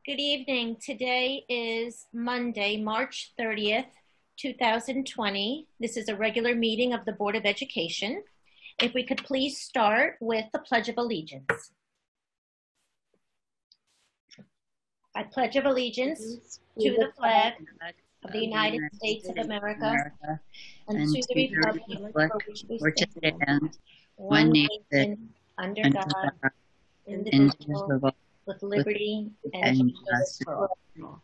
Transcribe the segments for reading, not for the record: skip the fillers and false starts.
Good evening. Today is Monday, March 30th, 2020. This is a regular meeting of the Board of Education. If we could please start with the Pledge of Allegiance. I pledge of allegiance to the flag of the United States of America and to the republic for which we stand, one nation, under God, indivisible, with liberty and justice for all.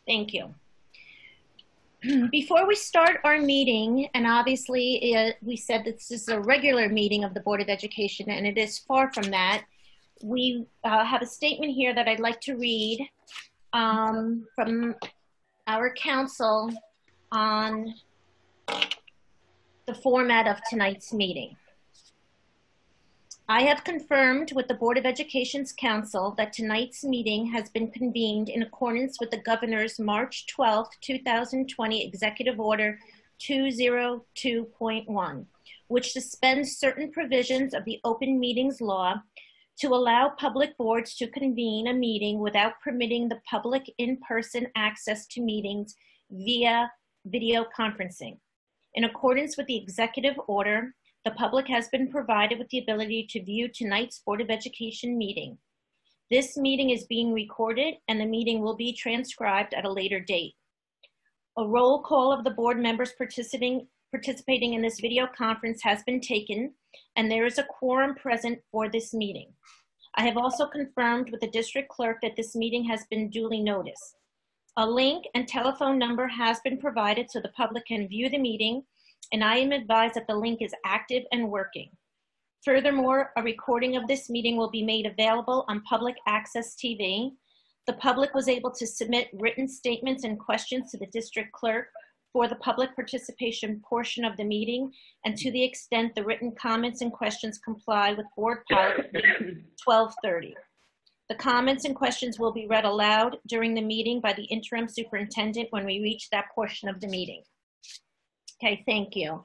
Thank you. Before we start our meeting, and obviously we said that this is a regular meeting of the Board of Education, and it is far from that, we have a statement here that I'd like to read from our council on the format of tonight's meeting. I have confirmed with the Board of Education's council that tonight's meeting has been convened in accordance with the Governor's March 12, 2020 Executive Order 202.1, which suspends certain provisions of the Open Meetings Law to allow public boards to convene a meeting without permitting the public in-person access to meetings via video conferencing. In accordance with the executive order, the public has been provided with the ability to view tonight's Board of Education meeting. This meeting is being recorded and the meeting will be transcribed at a later date. A roll call of the board members participating in this video conference has been taken, and there is a quorum present for this meeting. I have also confirmed with the district clerk that this meeting has been duly noticed. A link and telephone number has been provided so the public can view the meeting, and I am advised that the link is active and working. Furthermore, a recording of this meeting will be made available on Public Access TV. The public was able to submit written statements and questions to the district clerk for the public participation portion of the meeting, and to the extent the written comments and questions comply with board policy 1230. The comments and questions will be read aloud during the meeting by the interim superintendent when we reach that portion of the meeting. Okay, thank you.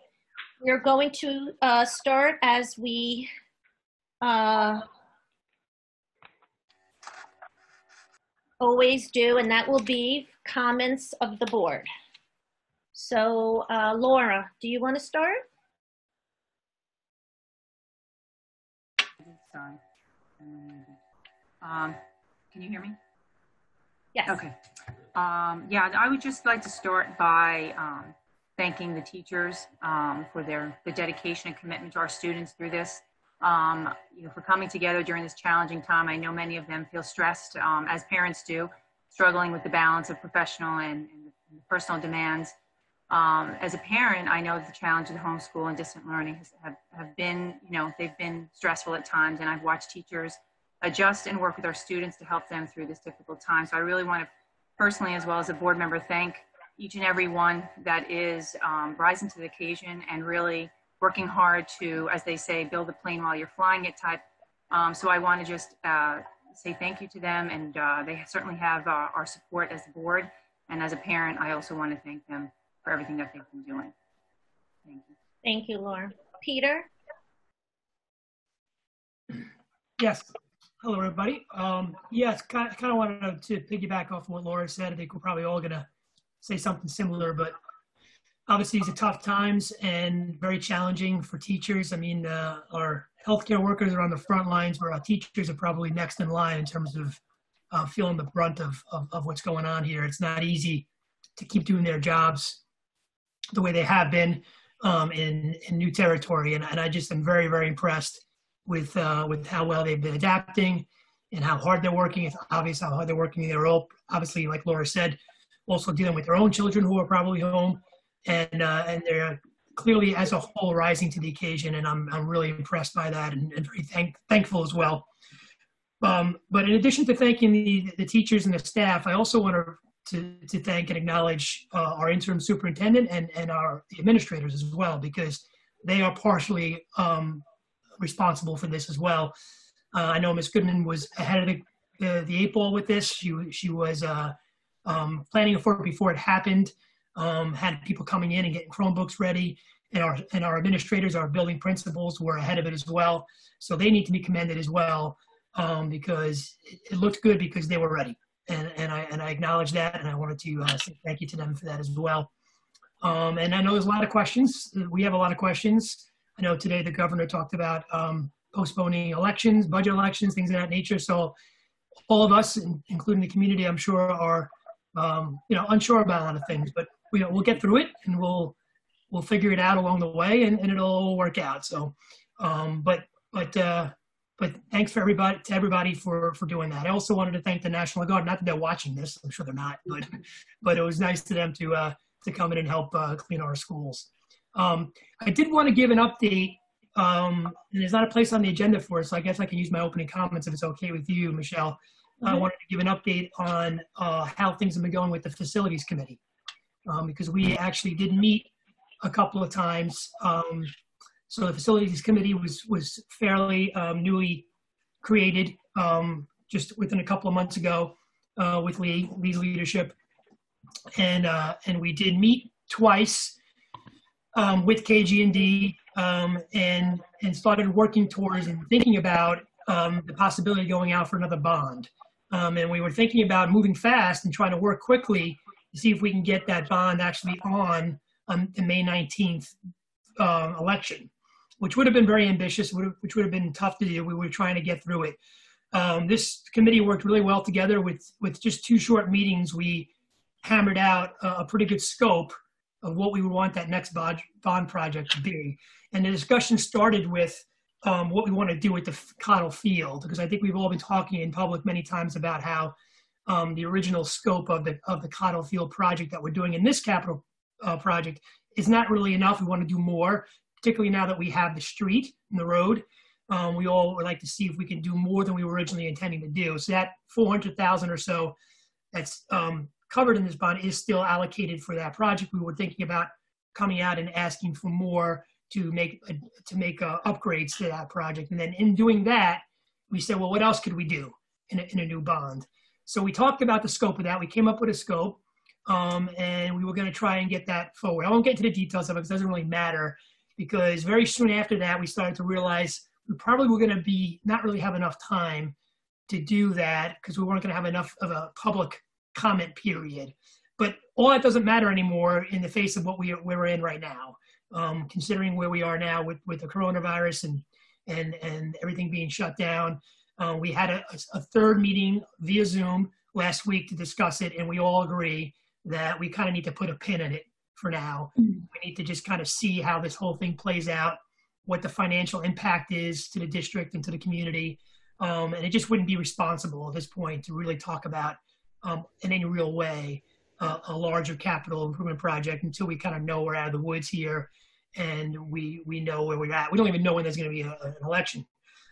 We're going to start as we always do, and that will be comments of the board. So, Laura, do you want to start? Sorry. Can you hear me? Yes. Okay. Yeah, I would just like to start by thanking the teachers for the dedication and commitment to our students through this. For coming together during this challenging time. I know many of them feel stressed, as parents do, struggling with the balance of professional and personal demands. As a parent, I know the challenge of homeschool and distant learning have been, they've been stressful at times, and I've watched teachers adjust and work with our students to help them through this difficult time. So I really want to personally, as well as a board member, thank each and every one that is rising to the occasion and really working hard to, as they say, build a plane while you're flying it type. So I want to just say thank you to them, and they certainly have our support as the board. And as a parent, I also want to thank them for everything that they've been doing. Thank you. Thank you, Laura. Peter? Yes. Hello, everybody. Yes, kind of wanted to piggyback off what Laura said. I think we're probably all going to say something similar, but obviously these are tough times and very challenging for teachers. I mean, our healthcare workers are on the front lines, where our teachers are probably next in line in terms of feeling the brunt of what's going on here. It's not easy to keep doing their jobs the way they have been in new territory. And I just am very, very impressed with how well they've been adapting and how hard they're working. It's obvious how hard they're working. They're all, obviously, like Laura said, also dealing with their own children who are probably home, and they're clearly as a whole rising to the occasion, and I'm really impressed by that, and very thankful as well. But in addition to thanking the teachers and the staff, I also want to thank and acknowledge our interim superintendent and the administrators as well, because they are partially responsible for this as well. I know Ms. Goodman was ahead of the 8 ball with this. She was planning for it before it happened, had people coming in and getting Chromebooks ready, and our administrators, our building principals were ahead of it as well. So they need to be commended as well, because it looked good because they were ready. and I acknowledge that, and I wanted to say thank you to them for that as well. And I know there's a lot of questions. We have a lot of questions. I know today the governor talked about postponing elections, budget elections, things of that nature. So all of us, including the community, I'm sure are unsure about a lot of things. But we'll get through it, and we'll figure it out along the way, and it'll all work out. So, but thanks for everybody for doing that. I also wanted to thank the National Guard. Not that they're watching this, I'm sure they're not, but it was nice to them to come in and help clean our schools. I did want to give an update. And there's not a place on the agenda for it, so I guess I can use my opening comments if it's okay with you, Michelle. I wanted to give an update on how things have been going with the Facilities Committee, because we actually did meet a couple of times. So the Facilities Committee was fairly newly created just within a couple of months ago with Lee's leadership, and we did meet twice with KG&D and started working towards and thinking about the possibility of going out for another bond. And we were thinking about moving fast and trying to work quickly to see if we can get that bond actually on the May 19th election, which would have been very ambitious, which would have been tough to do. We were trying to get through it. This committee worked really well together. With just 2 short meetings, we hammered out a pretty good scope of what we would want that next bond project to be. And the discussion started with what we want to do with the Cottle Field, because I think we've all been talking in public many times about how the original scope of the Cottle Field project that we're doing in this capital project is not really enough. We want to do more, particularly now that we have the street and the road. We all would like to see if we can do more than we were originally intending to do. So that $400,000 or so that's covered in this bond is still allocated for that project. We were thinking about coming out and asking for more to make upgrades to that project. And then in doing that, we said, well, what else could we do in a new bond? So we talked about the scope of that. We came up with a scope, and we were going to try and get that forward. I won't get into the details of it because it doesn't really matter, because very soon after that, we started to realize we probably were going to not really have enough time to do that because we weren't going to have enough of a public comment period. But all that doesn't matter anymore in the face of what we're in right now, considering where we are now with the coronavirus and everything being shut down. We had a third meeting via Zoom last week to discuss it, and we all agree that we kind of need to put a pin in it for now. We need to just kind of see how this whole thing plays out, what the financial impact is to the district and to the community. And it just wouldn't be responsible at this point to really talk about in any real way a larger capital improvement project until we kind of know we're out of the woods here and we know where we're at. We don't even know when there's going to be an election,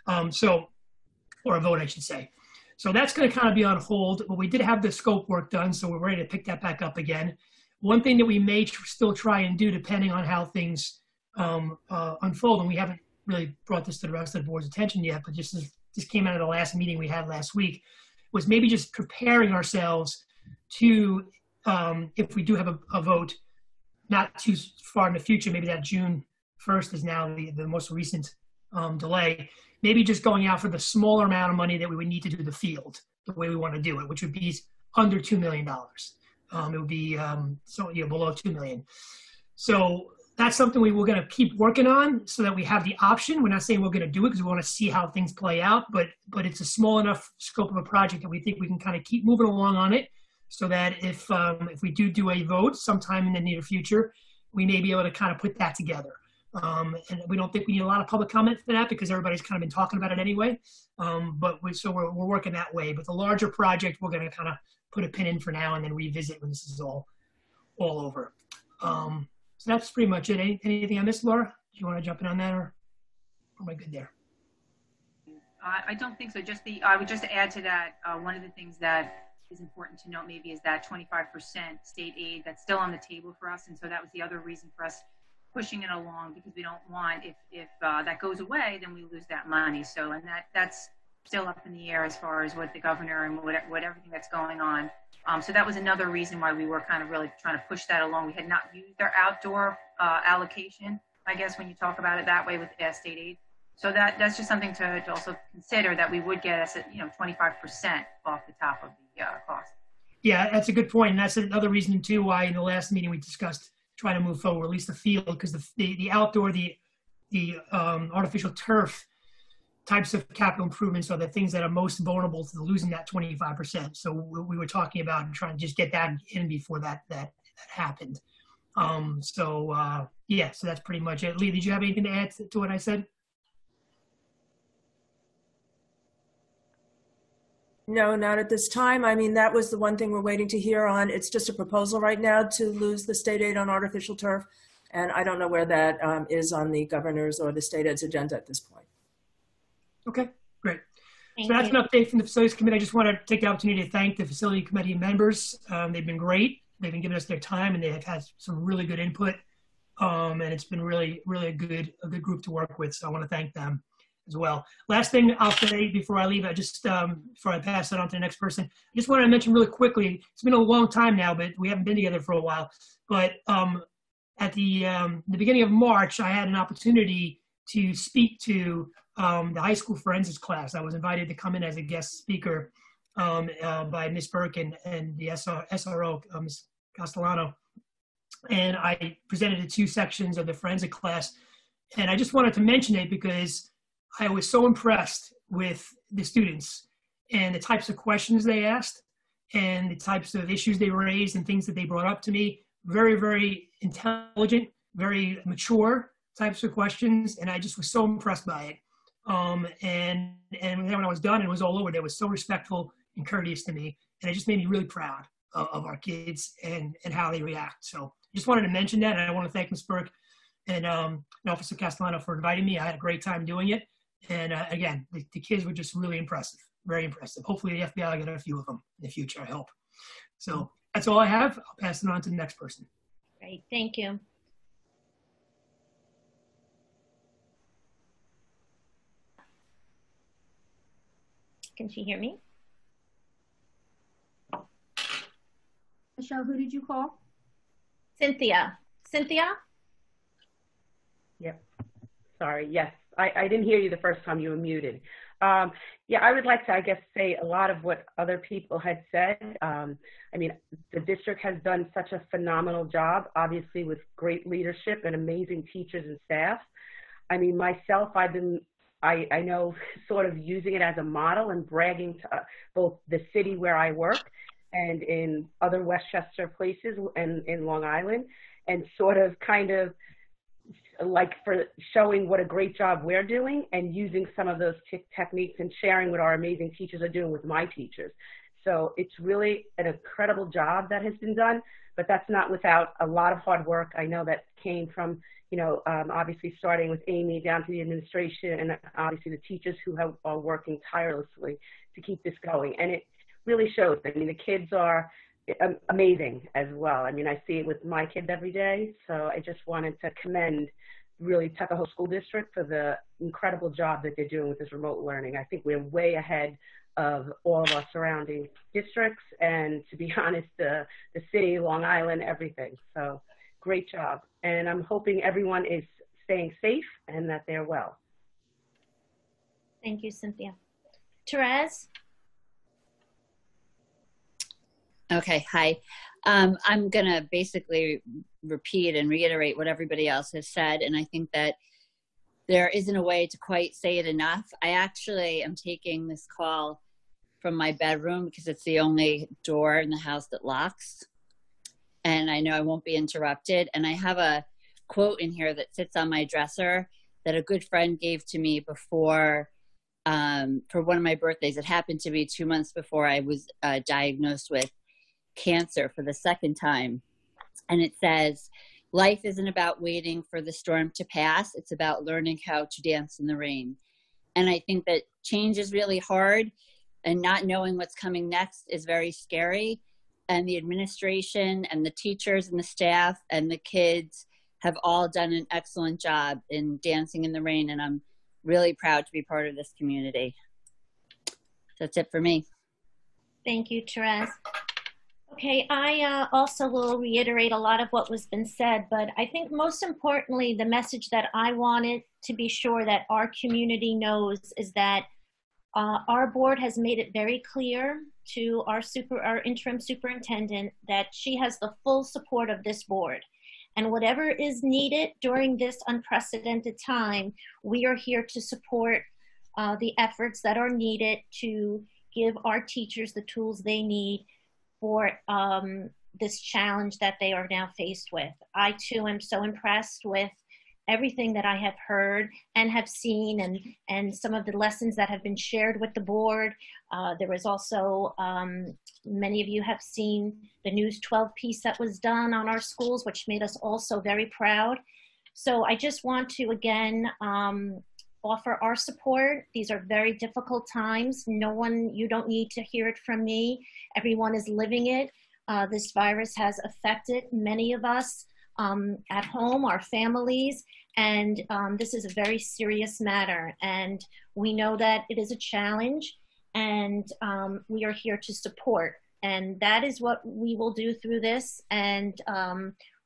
or a vote, I should say. So that's going to kind of be on hold. But we did have the scope work done, so we're ready to pick that back up again. One thing that we may still try and do, depending on how things unfold, and we haven't really brought this to the rest of the board's attention yet, but just came out of the last meeting we had last week, was maybe just preparing ourselves to, if we do have a vote not too far in the future, maybe that June 1st is now the most recent delay, maybe just going out for the smaller amount of money that we would need to do the field the way we want to do it, which would be under $2 million. It would be below $2 million. So that's something we're going to keep working on so that we have the option. We're not saying we're going to do it because we want to see how things play out, but it's a small enough scope of a project that we think we can kind of keep moving along on it so that if we do a vote sometime in the near future, we may be able to kind of put that together. And we don't think we need a lot of public comment for that because everybody's kind of been talking about it anyway. So we're working that way. But the larger project, we're going to kind of put a pin in for now and then revisit when this is all over. So that's pretty much it. Anything I missed, Laura? Do you want to jump in on that, or am I good there? I don't think so. I would just add to that, one of the things that is important to note maybe is that 25% state aid that's still on the table for us. And so that was the other reason for us pushing it along, because we don't want, if that goes away, then we lose that money. So, and that's still up in the air as far as what the governor and what everything that's going on. So that was another reason why we were kind of really trying to push that along. We had not used our outdoor allocation, I guess, when you talk about it that way with state aid. So that's just something to also consider, that we would get us at 25% off the top of the cost. Yeah, that's a good point. And that's another reason too why in the last meeting we discussed trying to move forward, at least the field, because the outdoor, the artificial turf types of capital improvements are the things that are most vulnerable to losing that 25%. So we were talking about trying to just get that in before that happened. Yeah, so that's pretty much it. Lee, did you have anything to add to what I said? No, not at this time. I mean, that was the one thing we're waiting to hear on. It's just a proposal right now to lose the state aid on artificial turf. And I don't know where that is on the governor's or the state aid's agenda at this point. Okay, great. Thank So that's you. an update from the Facilities Committee. I just want to take the opportunity to thank the Facility Committee members. They've been great. They've been giving us their time, and they have had some really good input. And it's been really a good group to work with. So I want to thank them as well. Last thing I'll say before I leave, I just before I pass it on to the next person, I just wanted to mention really quickly. It's been a long time now, but we haven't been together for a while. But at the beginning of March, I had an opportunity to speak to the high school forensics class. I was invited to come in as a guest speaker by Ms. Burke and the SRO, Ms. Castellano. And I presented the 2 sections of the forensic class. And I just wanted to mention it because I was so impressed with the students and the types of questions they asked and the types of issues they raised and things that they brought up to me. Very, very intelligent, very mature types of questions. And I just was so impressed by it. And then when I was done and it was all over, they were so respectful and courteous to me. And it just made me really proud of our kids and how they react. So I just wanted to mention that. And I want to thank Ms. Burke and Officer Castellano for inviting me. I had a great time doing it. And again, the kids were just really impressive, very impressive. Hopefully the FBI will get a few of them in the future, I hope. So that's all I have. I'll pass it on to the next person. Great, thank you. Can she hear me? Michelle, who did you call? Cynthia. Cynthia? Yep. Sorry. Yes. I didn't hear you the first time you were muted. Yeah, I would like to, I guess, say a lot of what other people had said. I mean, the district has done such a phenomenal job, obviously with great leadership and amazing teachers and staff. I mean, myself, I know sort of using it as a model and bragging to both the city where I work and in other Westchester places and in Long Island, and sort of kind of like for showing what a great job we're doing and using some of those techniques and sharing what our amazing teachers are doing with my teachers. So it's really an incredible job that has been done, but that's not without a lot of hard work. I know that came from, you know, obviously starting with Amy down to the administration and obviously the teachers who are working tirelessly to keep this going. And it really shows. I mean, the kids are amazing as well. I mean, I see it with my kids every day. So I just wanted to commend really Tuckahoe School District for the incredible job that they're doing with this remote learning. I think we're way ahead of all of our surrounding districts and, to be honest, the city, Long Island, everything. So great job. And I'm hoping everyone is staying safe and that they're well. Thank you, Cynthia. Terez? Okay, hi. I'm going to basically repeat and reiterate what everybody else has said, and I think that there isn't a way to quite say it enough. I actually am taking this call from my bedroom because it's the only door in the house that locks, and I know I won't be interrupted. And I have a quote in here that sits on my dresser that a good friend gave to me before for one of my birthdays. It happened to be 2 months before I was diagnosed with cancer for the second time. And it says, life isn't about waiting for the storm to pass. It's about learning how to dance in the rain. And I think that change is really hard, and not knowing what's coming next is very scary. And the administration and the teachers and the staff and the kids have all done an excellent job in dancing in the rain. And I'm really proud to be part of this community. That's it for me. Thank you, Terez. Okay, I also will reiterate a lot of what was been said, but I think most importantly, the message that I wanted to be sure that our community knows is that our board has made it very clear to our interim superintendent that she has the full support of this board. And whatever is needed during this unprecedented time, we are here to support the efforts that are needed to give our teachers the tools they need for this challenge that they are now faced with. I too am so impressed with everything that I have heard and have seen, and some of the lessons that have been shared with the board. There was also, many of you have seen the News 12 piece that was done on our schools, which made us also very proud. So I just want to, again, offer our support. These are very difficult times. You don't need to hear it from me. Everyone is living it. This virus has affected many of us at home, our families, and this is a very serious matter. And we know that it is a challenge, and we are here to support. And that is what we will do through this. And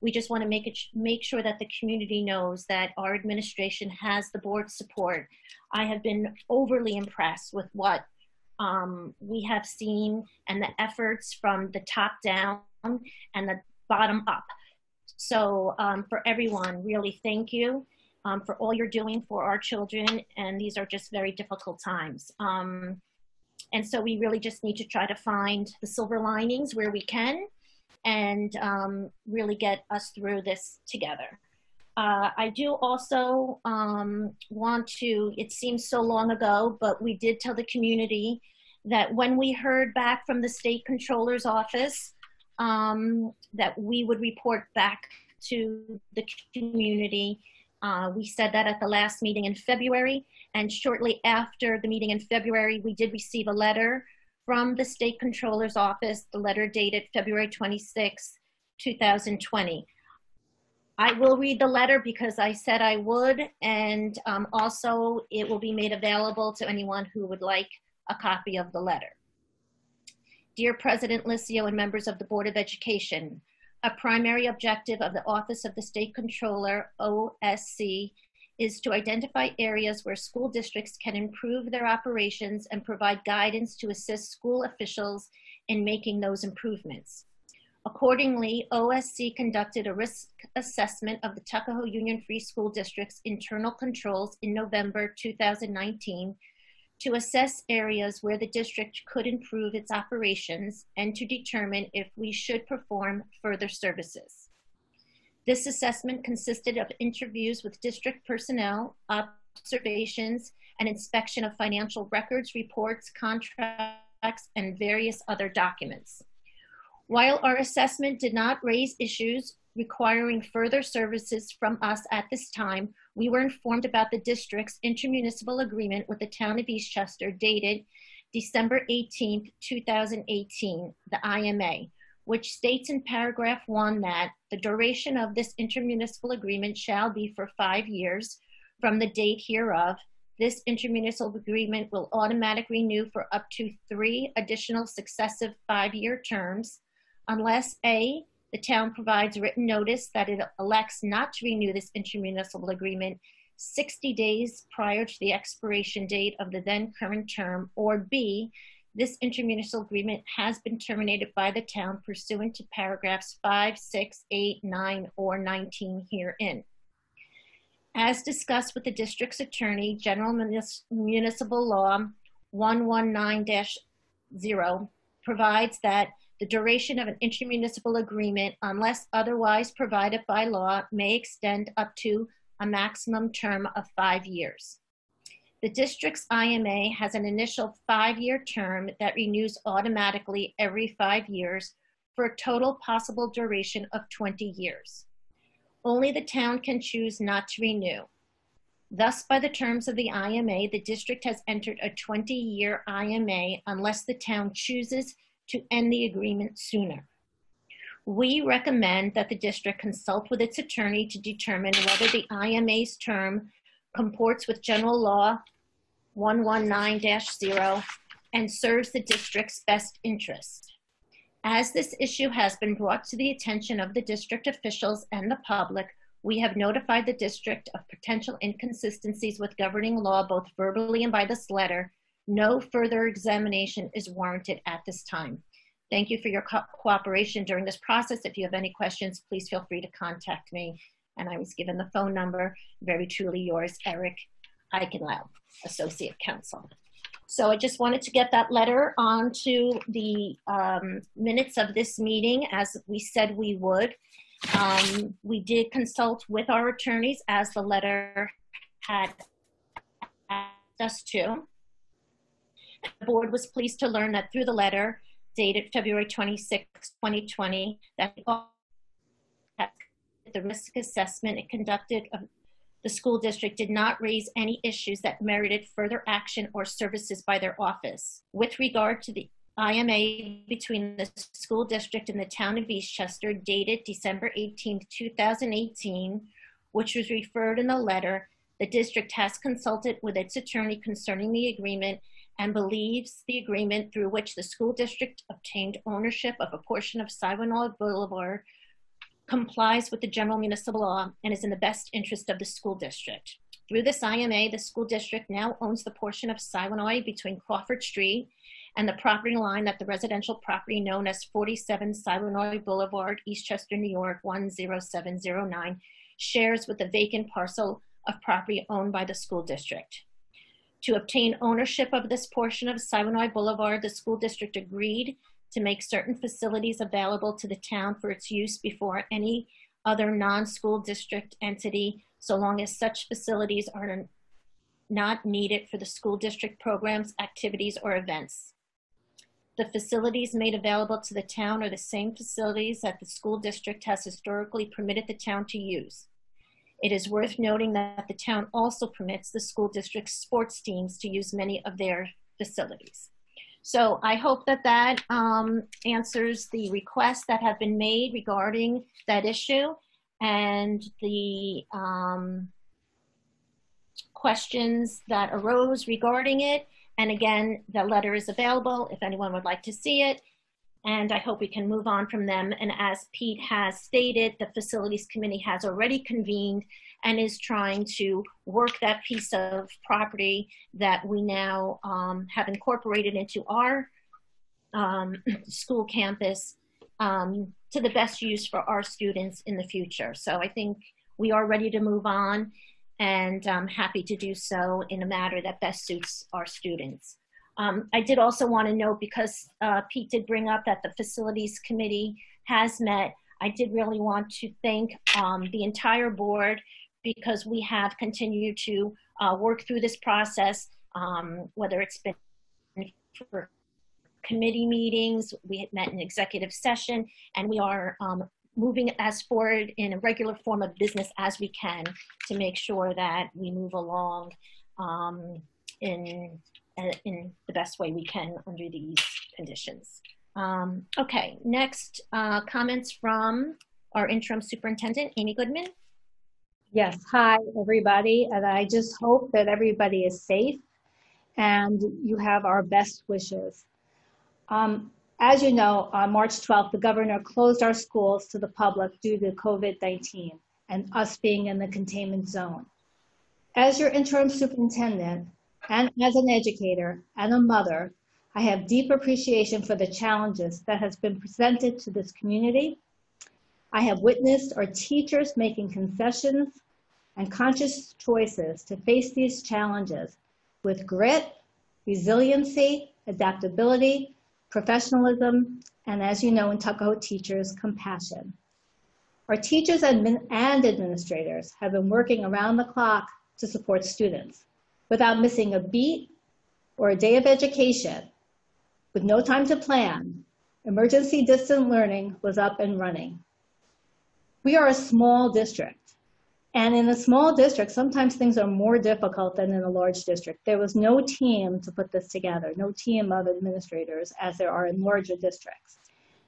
we just want to make sure that the community knows that our administration has the board's support. I have been overly impressed with what we have seen and the efforts from the top down and the bottom up. So for everyone, really thank you for all you're doing for our children. And these are just very difficult times. And so we really just need to try to find the silver linings where we can and really get us through this together. I do also want to, it seems so long ago, but we did tell the community that when we heard back from the state controller's office, that we would report back to the community. We said that at the last meeting in February, and shortly after the meeting in February, we did receive a letter from the state controller's office, the letter dated February 26, 2020. I will read the letter because I said I would, and also it will be made available to anyone who would like a copy of the letter. Dear President Liscio and members of the Board of Education, a primary objective of the Office of the State Controller, OSC, is to identify areas where school districts can improve their operations and provide guidance to assist school officials in making those improvements. Accordingly, OSC conducted a risk assessment of the Tuckahoe Union Free School District's internal controls in November 2019 to assess areas where the district could improve its operations and to determine if we should perform further services. This assessment consisted of interviews with district personnel, observations, and inspection of financial records, reports, contracts, and various other documents. While our assessment did not raise issues requiring further services from us at this time, we were informed about the district's intermunicipal agreement with the town of Eastchester dated December 18th, 2018, the IMA, which states in paragraph 1 that the duration of this intermunicipal agreement shall be for 5 years from the date hereof. This intermunicipal agreement will automatically renew for up to 3 additional successive 5-year terms unless A, the town provides written notice that it elects not to renew this intermunicipal agreement 60 days prior to the expiration date of the then current term, or B, this intermunicipal agreement has been terminated by the town pursuant to paragraphs 5, 6, 8, 9, or 19 herein. As discussed with the district's attorney, General Municipal Law 119-0 provides that the duration of an intermunicipal agreement, unless otherwise provided by law, may extend up to a maximum term of 5 years. The district's IMA has an initial 5-year term that renews automatically every 5 years for a total possible duration of 20 years. Only the town can choose not to renew. Thus, by the terms of the IMA, the district has entered a 20-year IMA unless the town chooses to end the agreement sooner. We recommend that the district consult with its attorney to determine whether the IMA's term comports with General Law 119-0 and serves the district's best interest. As this issue has been brought to the attention of the district officials and the public, we have notified the district of potential inconsistencies with governing law, both verbally and by this letter, No further examination is warranted at this time. Thank you for your cooperation during this process. If you have any questions, please feel free to contact me. And I was given the phone number. Very truly yours, Eric Eichenlau, Associate Counsel. So I just wanted to get that letter onto the minutes of this meeting, as we said we would. We did consult with our attorneys, as the letter had asked us to. The board was pleased to learn that through the letter dated February 26, 2020, that the risk assessment it conducted of the school district did not raise any issues that merited further action or services by their office. With regard to the IMA between the school district and the town of Eastchester dated December 18, 2018, which was referred in the letter, the district has consulted with its attorney concerning the agreement and believes the agreement through which the school district obtained ownership of a portion of Siwanoy Boulevard complies with the general municipal law and is in the best interest of the school district. Through this IMA, the school district now owns the portion of Siwanoy between Crawford Street and the property line that the residential property known as 47 Siwanoy Boulevard, Eastchester, New York, 10709, shares with the vacant parcel of property owned by the school district. To obtain ownership of this portion of Siwanoy Boulevard, the school district agreed to make certain facilities available to the town for its use before any other non-school district entity, so long as such facilities are not needed for the school district programs, activities, or events. The facilities made available to the town are the same facilities that the school district has historically permitted the town to use. It is worth noting that the town also permits the school district's sports teams to use many of their facilities. So I hope that that answers the requests that have been made regarding that issue and the questions that arose regarding it. And again, the letter is available if anyone would like to see it. And I hope we can move on from them. And as Pete has stated, the Facilities Committee has already convened and is trying to work that piece of property that we now have incorporated into our school campus to the best use for our students in the future. So I think we are ready to move on, and I'm happy to do so in a manner that best suits our students. I did also want to note, because Pete did bring up that the Facilities Committee has met, I did really want to thank the entire board, because we have continued to work through this process, whether it's been for committee meetings, we had met in executive session, and we are moving as forward in a regular form of business as we can to make sure that we move along in the best way we can under these conditions. Okay, next comments from our interim superintendent, Amy Goodman. Yes, hi everybody, and I just hope that everybody is safe and you have our best wishes. As you know, on March 12th, the governor closed our schools to the public due to COVID-19 and us being in the containment zone. As your interim superintendent and as an educator and a mother, I have deep appreciation for the challenges that has been presented to this community. I have witnessed our teachers making concessions and conscious choices to face these challenges with grit, resiliency, adaptability, professionalism, and as you know in Tuckahoe teachers, compassion. Our teachers and administrators have been working around the clock to support students without missing a beat or a day of education. With no time to plan, emergency distant learning was up and running. We are a small district, and in a small district, sometimes things are more difficult than in a large district. There was no team to put this together, no team of administrators as there are in larger districts.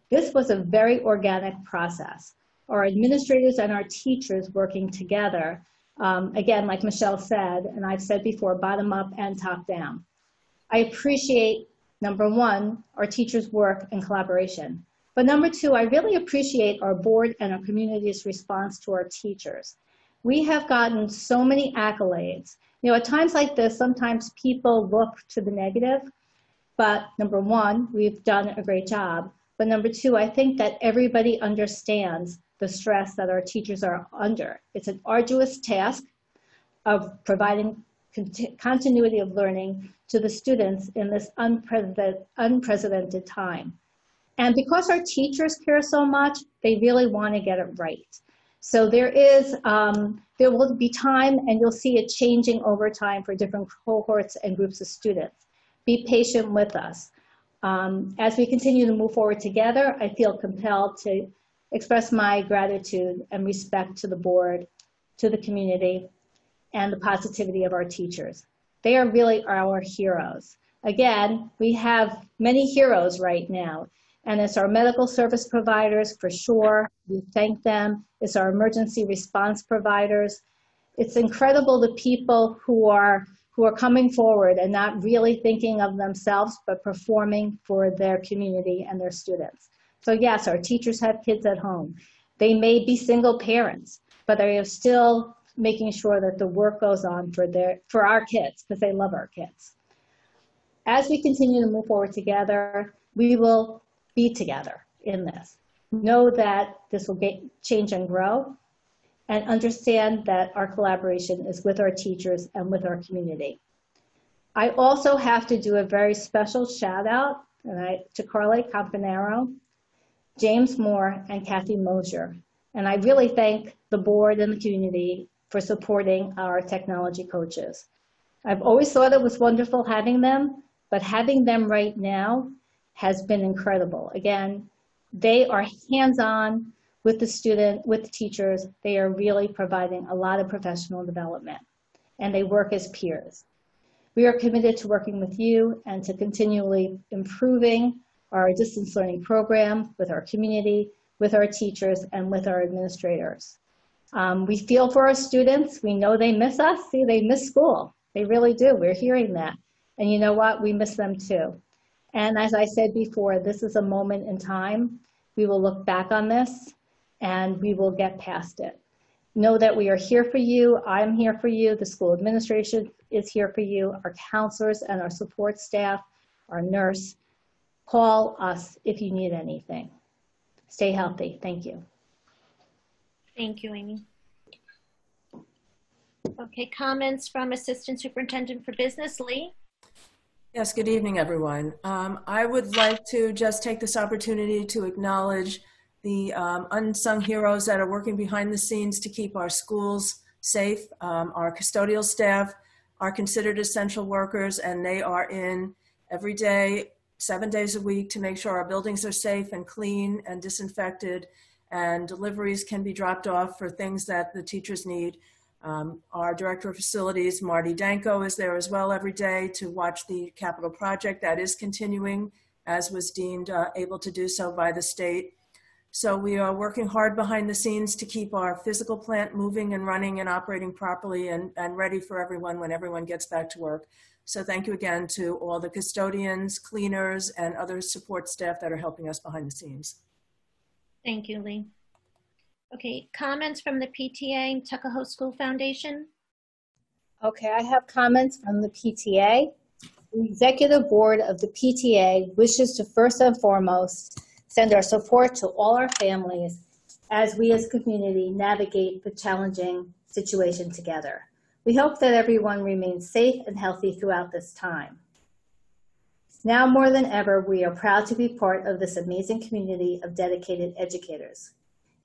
This was a very organic process. Our administrators and our teachers working together, again, like Michelle said, and I've said before, bottom up and top down. I appreciate, number one, our teachers' work and collaboration. But number two, I really appreciate our board and our community's response to our teachers. We have gotten so many accolades You know, at times like this, sometimes people look to the negative, but number one, we've done a great job. But number two, I think that everybody understands the stress that our teachers are under. It's an arduous task of providing continuity of learning to the students in this unprecedented time. And because our teachers care so much, they really want to get it right. So there will be time, and you'll see it changing over time for different cohorts and groups of students. Be patient with us. As we continue to move forward together, I feel compelled to express my gratitude and respect to the board, to the community, and the positivity of our teachers. They are really our heroes. Again, we have many heroes right now, and it's our medical service providers for sure. We thank them. It's our emergency response providers. It's incredible the people who are coming forward and not really thinking of themselves, but performing for their community and their students. So yes, our teachers have kids at home. They may be single parents, but they are still making sure that the work goes on for our kids, because they love our kids. As we continue to move forward together, we will be together in this. Know that this will change and grow, and understand that our collaboration is with our teachers and with our community. I also have to do a very special shout out to Carly Campanaro, James Moore, and Kathy Mosier. And I really thank the board and the community for supporting our technology coaches. I've always thought it was wonderful having them, but having them right now has been incredible. Again, they are hands-on with the student, with the teachers. They are really providing a lot of professional development, and they work as peers. We are committed to working with you and to continually improving our distance learning program with our community, with our teachers, and with our administrators. We feel for our students. We know they miss us. See, they miss school. They really do. We're hearing that. And you know what? We miss them too. And as I said before, this is a moment in time. We will look back on this and we will get past it. Know that we are here for you. I'm here for you. The school administration is here for you. Our counselors and our support staff, our nurse. Call us if you need anything. Stay healthy. Thank you. Thank you, Amy. Okay, comments from Assistant Superintendent for Business, Lee. Yes, good evening, everyone. I would like to just take this opportunity to acknowledge the unsung heroes that are working behind the scenes to keep our schools safe. Our custodial staff are considered essential workers, and they are in every day, 7 days a week, to make sure our buildings are safe and clean and disinfected, and deliveries can be dropped off for things that the teachers need. Our Director of Facilities, Marty Danko, is there as well every day to watch the capital project that is continuing, as was deemed able to do so by the state. So we are working hard behind the scenes to keep our physical plant moving and running and operating properly and ready for everyone when everyone gets back to work. So thank you again to all the custodians, cleaners, and other support staff that are helping us behind the scenes. Thank you, Lee. Okay, comments from the PTA and Tuckahoe School Foundation? Okay, I have comments from the PTA. The executive board of the PTA wishes to first and foremost send our support to all our families as we as a community navigate the challenging situation together. We hope that everyone remains safe and healthy throughout this time. Now more than ever, we are proud to be part of this amazing community of dedicated educators.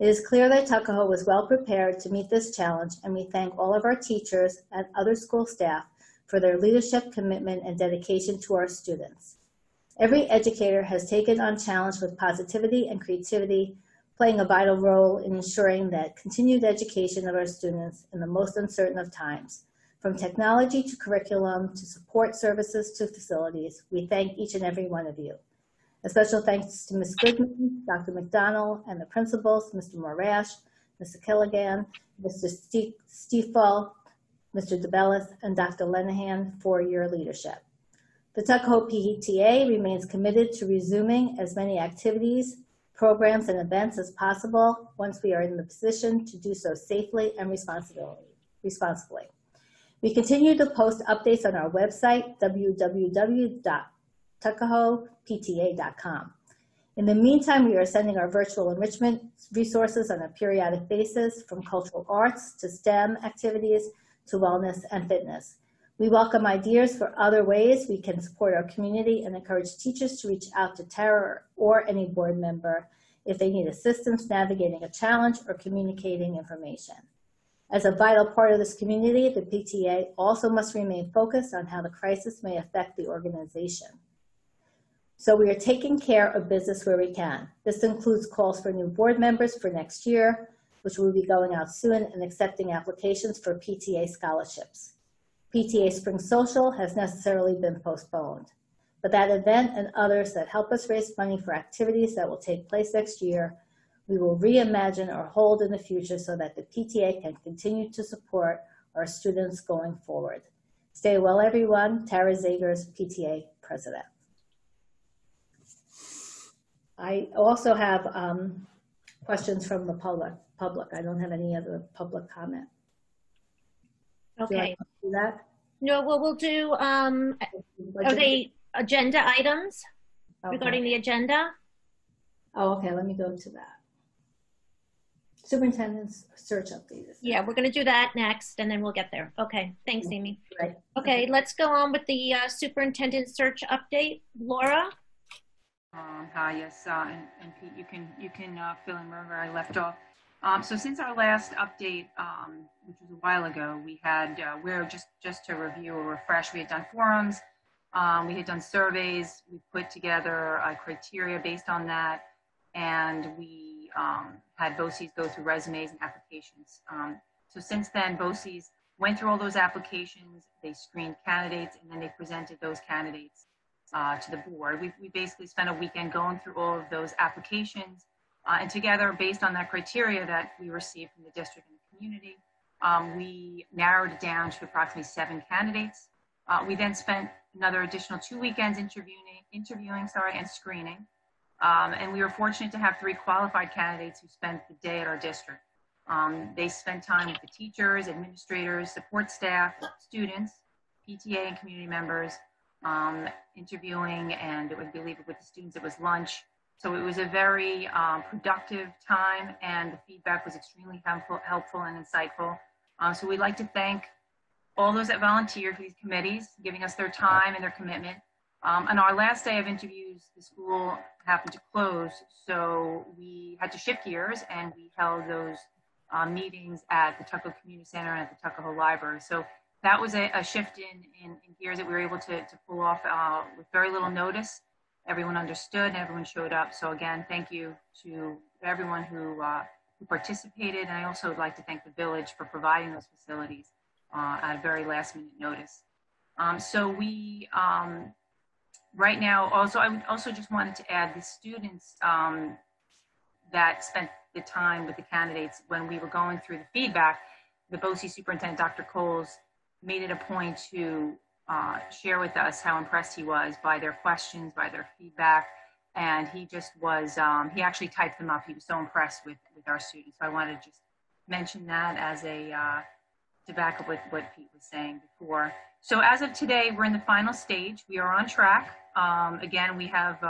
It is clear that Tuckahoe was well prepared to meet this challenge, and we thank all of our teachers and other school staff for their leadership, commitment, and dedication to our students. Every educator has taken on challenge with positivity and creativity, playing a vital role in ensuring that continued education of our students in the most uncertain of times. From technology to curriculum to support services to facilities, we thank each and every one of you. A special thanks to Ms. Goodman, Dr. McDonald, and the principals, Mr. Morash, Mr. Killigan, Mr. Stiefel, Mr. DeBellis, and Dr. Lenahan for your leadership. The Tuckahoe PTA remains committed to resuming as many activities, programs, and events as possible once we are in the position to do so safely and responsibly. We continue to post updates on our website, www.tuckahoepta.com. In the meantime, we are sending our virtual enrichment resources on a periodic basis, from cultural arts to STEM activities to wellness and fitness. We welcome ideas for other ways we can support our community and encourage teachers to reach out to Tara or any board member if they need assistance navigating a challenge or communicating information. As a vital part of this community, the PTA also must remain focused on how the crisis may affect the organization. So we are taking care of business where we can. This includes calls for new board members for next year, which will be going out soon, and accepting applications for PTA scholarships. PTA Spring Social has necessarily been postponed, but that event and others that help us raise money for activities that will take place next year, we will reimagine or hold in the future so that the PTA can continue to support our students going forward. Stay well, everyone. Tara Zagers, PTA President. I also have questions from the public. I don't have any other public comment. Okay. Do that? No, well, we'll do, are they agenda items regarding the agenda? Oh, okay, let me go to that. Superintendent's search update. Yeah, we're going to do that next, and then we'll get there. Okay, thanks, Amy. Right. Okay, let's go on with the superintendent search update. Laura? Hi, yes, and Pete, you can fill in wherever I left off. So since our last update, which was a while ago, we had, we're just to review or refresh, we had done forums, we had done surveys, we put together a criteria based on that, and we had BOCES go through resumes and applications. So since then, BOCES went through all those applications, they screened candidates, and then they presented those candidates to the board. We basically spent a weekend going through all of those applications, and together, based on that criteria that we received from the district and the community, we narrowed it down to approximately 7 candidates. We then spent another additional 2 weekends interviewing and screening. And we were fortunate to have 3 qualified candidates who spent the day at our district. They spent time with the teachers, administrators, support staff, students, PTA and community members, interviewing, and I believe with the students it was lunch. So it was a very productive time, and the feedback was extremely helpful and insightful. So we'd like to thank all those that volunteered for these committees, giving us their time and their commitment. On our last day of interviews, the school happened to close, so we had to shift gears, and we held those meetings at the Tuckahoe Community Center and at the Tuckahoe Library. So that was a shift in gears that we were able to pull off with very little notice. Everyone understood and everyone showed up. So again, thank you to everyone who participated. And I also would like to thank the village for providing those facilities at a very last minute notice. So we, right now, also, I would also just wanted to add the students that spent the time with the candidates when we were going through the feedback, the BOCES superintendent, Dr. Coles, made it a point to share with us how impressed he was by their questions, by their feedback, and he just was, he actually typed them up. He was so impressed with our students. So I wanted to just mention that as a, to back up with what Pete was saying before. So as of today, we're in the final stage. We are on track. Again, we have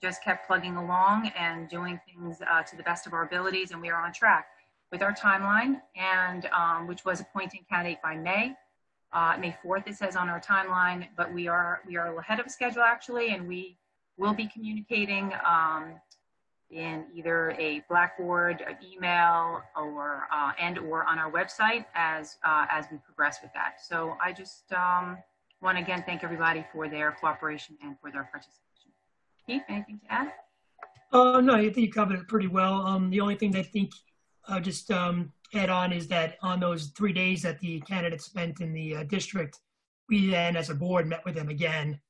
just kept plugging along and doing things to the best of our abilities, and we are on track with our timeline, and which was appointing candidate by May 4th, it says on our timeline, but we are a little ahead of schedule actually, and we will be communicating in either a Blackboard, an email, or or on our website as we progress with that. So I just want to again thank everybody for their cooperation and for their participation. Keith, anything to add? No, I think you covered it pretty well. The only thing that I think I'll just add on is that on those 3 days that the candidates spent in the district, we then as a board met with them again,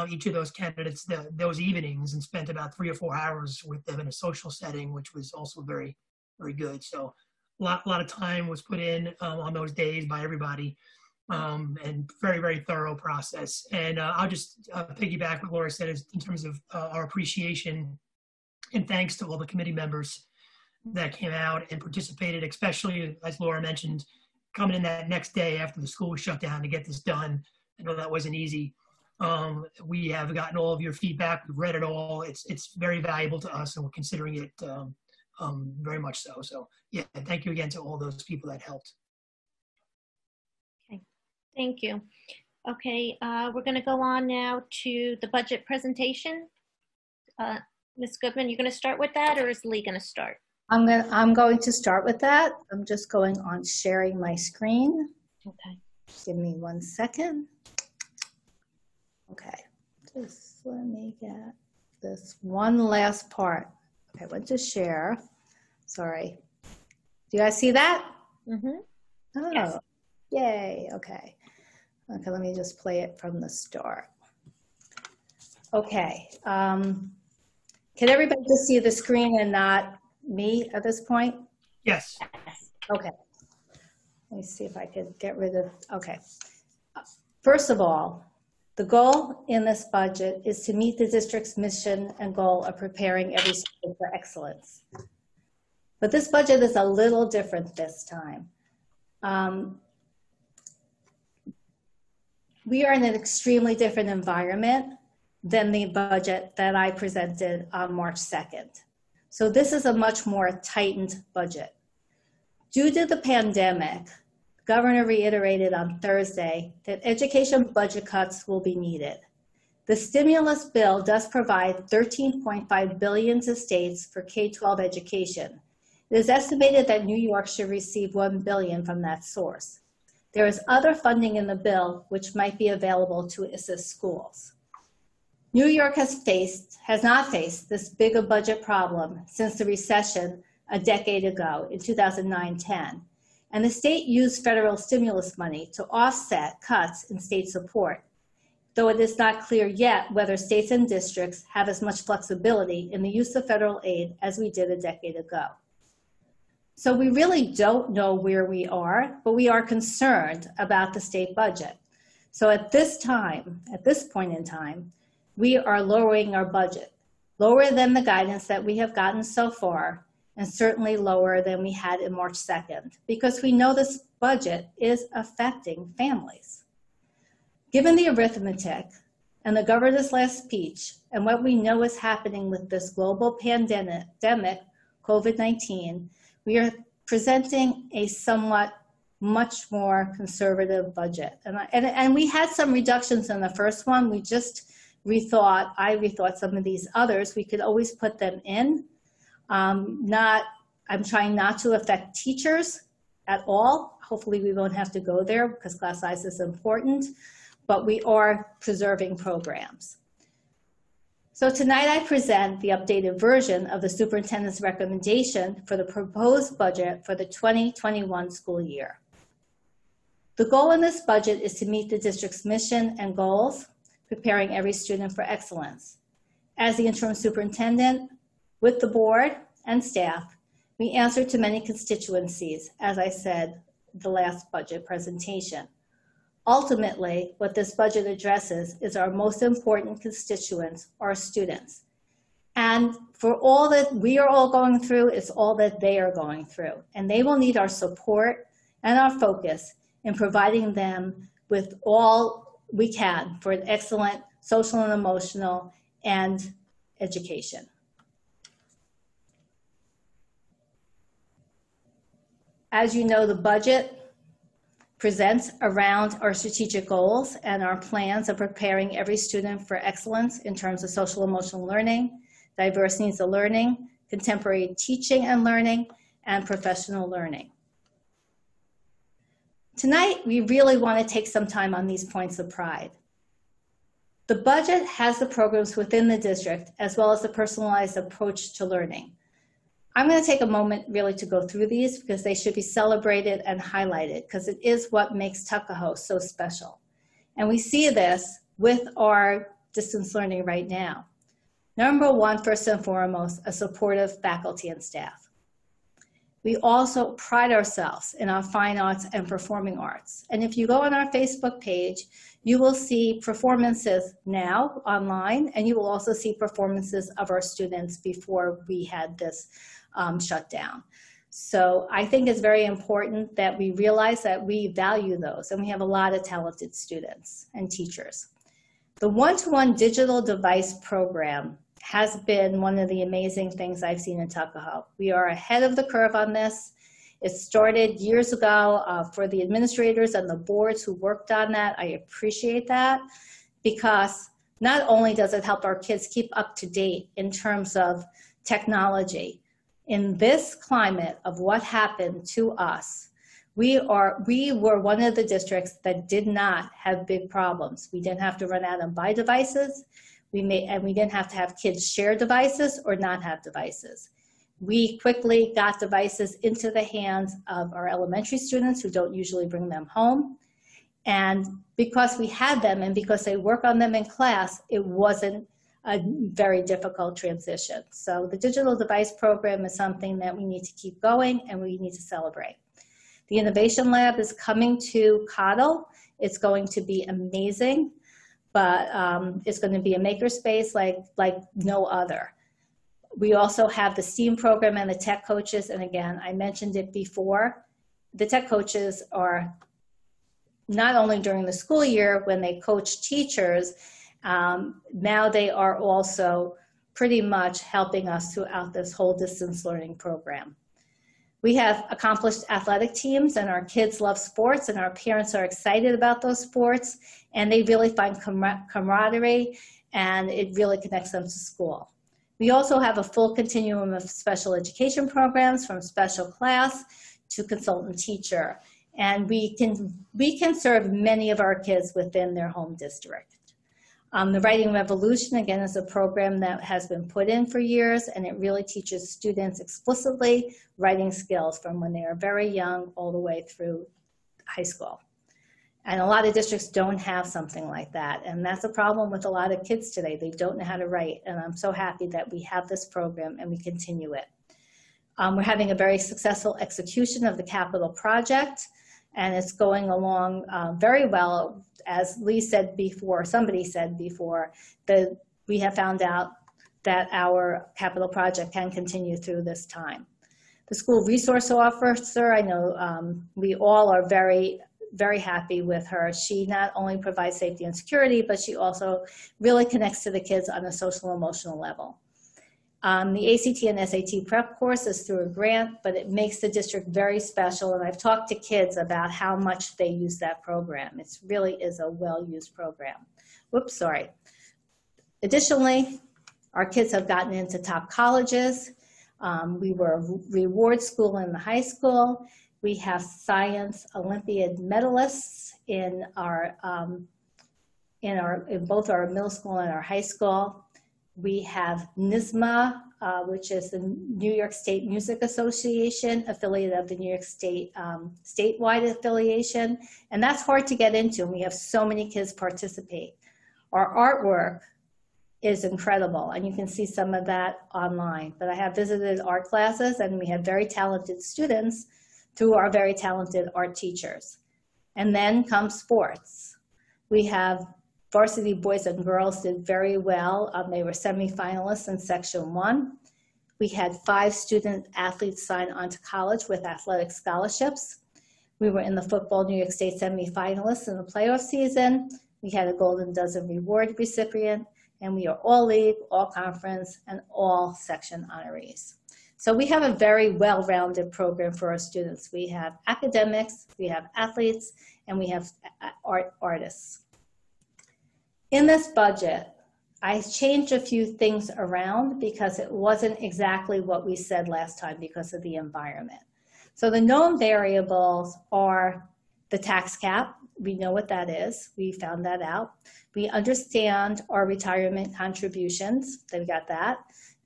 each of those candidates those evenings, and spent about 3 or 4 hours with them in a social setting, which was also very, very good. So a lot of time was put in on those days by everybody, and very, very thorough process. And I'll just piggyback what Laura said in terms of our appreciation and thanks to all the committee members that came out and participated, especially, as Laura mentioned, coming in that next day after the school was shut down to get this done. I know that wasn't easy. We have gotten all of your feedback. We've read it all. It's very valuable to us, and we're considering it very much so. So yeah, thank you again to all those people that helped. Okay, thank you. Okay, we're going to go on now to the budget presentation. Ms. Goodman, you're going to start with that, or is Lee going to start? I'm going to start with that. I'm just going on sharing my screen. Okay. Give me 1 second. Okay, just let me get this one last part. Okay, I went to share. Sorry. Do you guys see that? Mm-hmm. Oh, yes. Yay. Okay. Okay, let me just play it from the start. Okay. Can everybody just see the screen and not me at this point? Yes. Okay. Let me see if I could get rid of, okay. First of all, the goal in this budget is to meet the district's mission and goal of preparing every student for excellence. But this budget is a little different this time. We are in an extremely different environment than the budget that I presented on March 2nd. So this is a much more tightened budget. Due to the pandemic, the governor reiterated on Thursday that education budget cuts will be needed. The stimulus bill does provide $13.5 billion to states for K-12 education. It is estimated that New York should receive $1 billion from that source. There is other funding in the bill which might be available to assist schools. New York has not faced this big a budget problem since the recession a decade ago in 2009-10, and the state used federal stimulus money to offset cuts in state support, though it is not clear yet whether states and districts have as much flexibility in the use of federal aid as we did a decade ago. So we really don't know where we are, but we are concerned about the state budget. So at this point in time, we are lowering our budget, lower than the guidance that we have gotten so far, and certainly lower than we had in March 2nd, because we know this budget is affecting families. Given the arithmetic and the governor's last speech and what we know is happening with this global pandemic, COVID-19, we are presenting a somewhat much more conservative budget. And we had some reductions in the first one. We just I rethought some of these others. We could always put them in. I'm trying not to affect teachers at all. Hopefully we won't have to go there because class size is important, but we are preserving programs. So tonight I present the updated version of the Superintendent's Recommendation for the proposed budget for the 2021 school year. The goal in this budget is to meet the district's mission and goals, preparing every student for excellence. As the interim superintendent, with the board and staff, we answer to many constituencies, as I said, the last budget presentation. Ultimately, what this budget addresses is our most important constituents, our students. And for all that we are all going through, it's all that they are going through. And they will need our support and our focus in providing them with all we can for an excellent social and emotional and education. As you know, the budget presents around our strategic goals and our plans of preparing every student for excellence in terms of social emotional learning, diverse needs of learning, contemporary teaching and learning, and professional learning. Tonight, we really want to take some time on these points of pride. The budget has the programs within the district as well as a personalized approach to learning. I'm going to take a moment really to go through these because they should be celebrated and highlighted because it is what makes Tuckahoe so special. And we see this with our distance learning right now. Number one, first and foremost, a supportive faculty and staff. We also pride ourselves in our fine arts and performing arts. And if you go on our Facebook page, you will see performances now online, and you will also see performances of our students before we had this shutdown. So I think it's very important that we realize that we value those, and we have a lot of talented students and teachers. The one-to-one digital device program has been one of the amazing things I've seen in Tuckahoe. We are ahead of the curve on this. It started years ago for the administrators and the boards who worked on that. I appreciate that, because not only does it help our kids keep up to date in terms of technology, in this climate of what happened to us, we were one of the districts that did not have big problems. We didn't have to run out and buy devices. And we didn't have to have kids share devices or not have devices. We quickly got devices into the hands of our elementary students who don't usually bring them home. And because we had them and because they work on them in class, it wasn't a very difficult transition. So the digital device program is something that we need to keep going and we need to celebrate. The Innovation Lab is coming to Cottle. It's going to be amazing, but it's going to be a makerspace like no other. We also have the STEAM program and the tech coaches. And again, I mentioned it before. The tech coaches are not only during the school year when they coach teachers, now they are also pretty much helping us throughout this whole distance learning program. We have accomplished athletic teams, and our kids love sports, and our parents are excited about those sports, and they really find camaraderie, and it really connects them to school. We also have a full continuum of special education programs, from special class to consultant teacher, and we can serve many of our kids within their home district. The Writing Revolution, again, is a program that has been put in for years, and it really teaches students explicitly writing skills from when they are very young all the way through high school. And a lot of districts don't have something like that, and that's a problem with a lot of kids today. They don't know how to write, and I'm so happy that we have this program and we continue it. We're having a very successful execution of the capital project, and it's going along very well. As Lee said before, somebody said before, that we have found out that our capital project can continue through this time. The school resource officer, I know we all are very, very happy with her. She not only provides safety and security, but she also really connects to the kids on a social and emotional level. The ACT and SAT prep course is through a grant, but it makes the district very special. And I've talked to kids about how much they use that program. It really is a well-used program. Whoops, sorry. Additionally, our kids have gotten into top colleges. We were a reward school in the high school. We have science Olympiad medalists in both our middle school and our high school. We have NYSSMA, which is the New York State Music Association, affiliate of the New York State statewide affiliation. And that's hard to get into, and we have so many kids participate. Our artwork is incredible, and you can see some of that online. But I have visited art classes, and we have very talented students through our very talented art teachers. And then comes sports. We have varsity boys and girls did very well. They were semifinalists in Section 1. We had 5 student athletes sign on to college with athletic scholarships. We were in the football New York State semifinalists in the playoff season. We had a Golden Dozen Reward recipient, and we are all league, all conference, and all section honorees. So we have a very well-rounded program for our students. We have academics, we have athletes, and we have artists. In this budget, I changed a few things around because it wasn't exactly what we said last time because of the environment. So the known variables are the tax cap. We know what that is. We found that out. We understand our retirement contributions. We got that.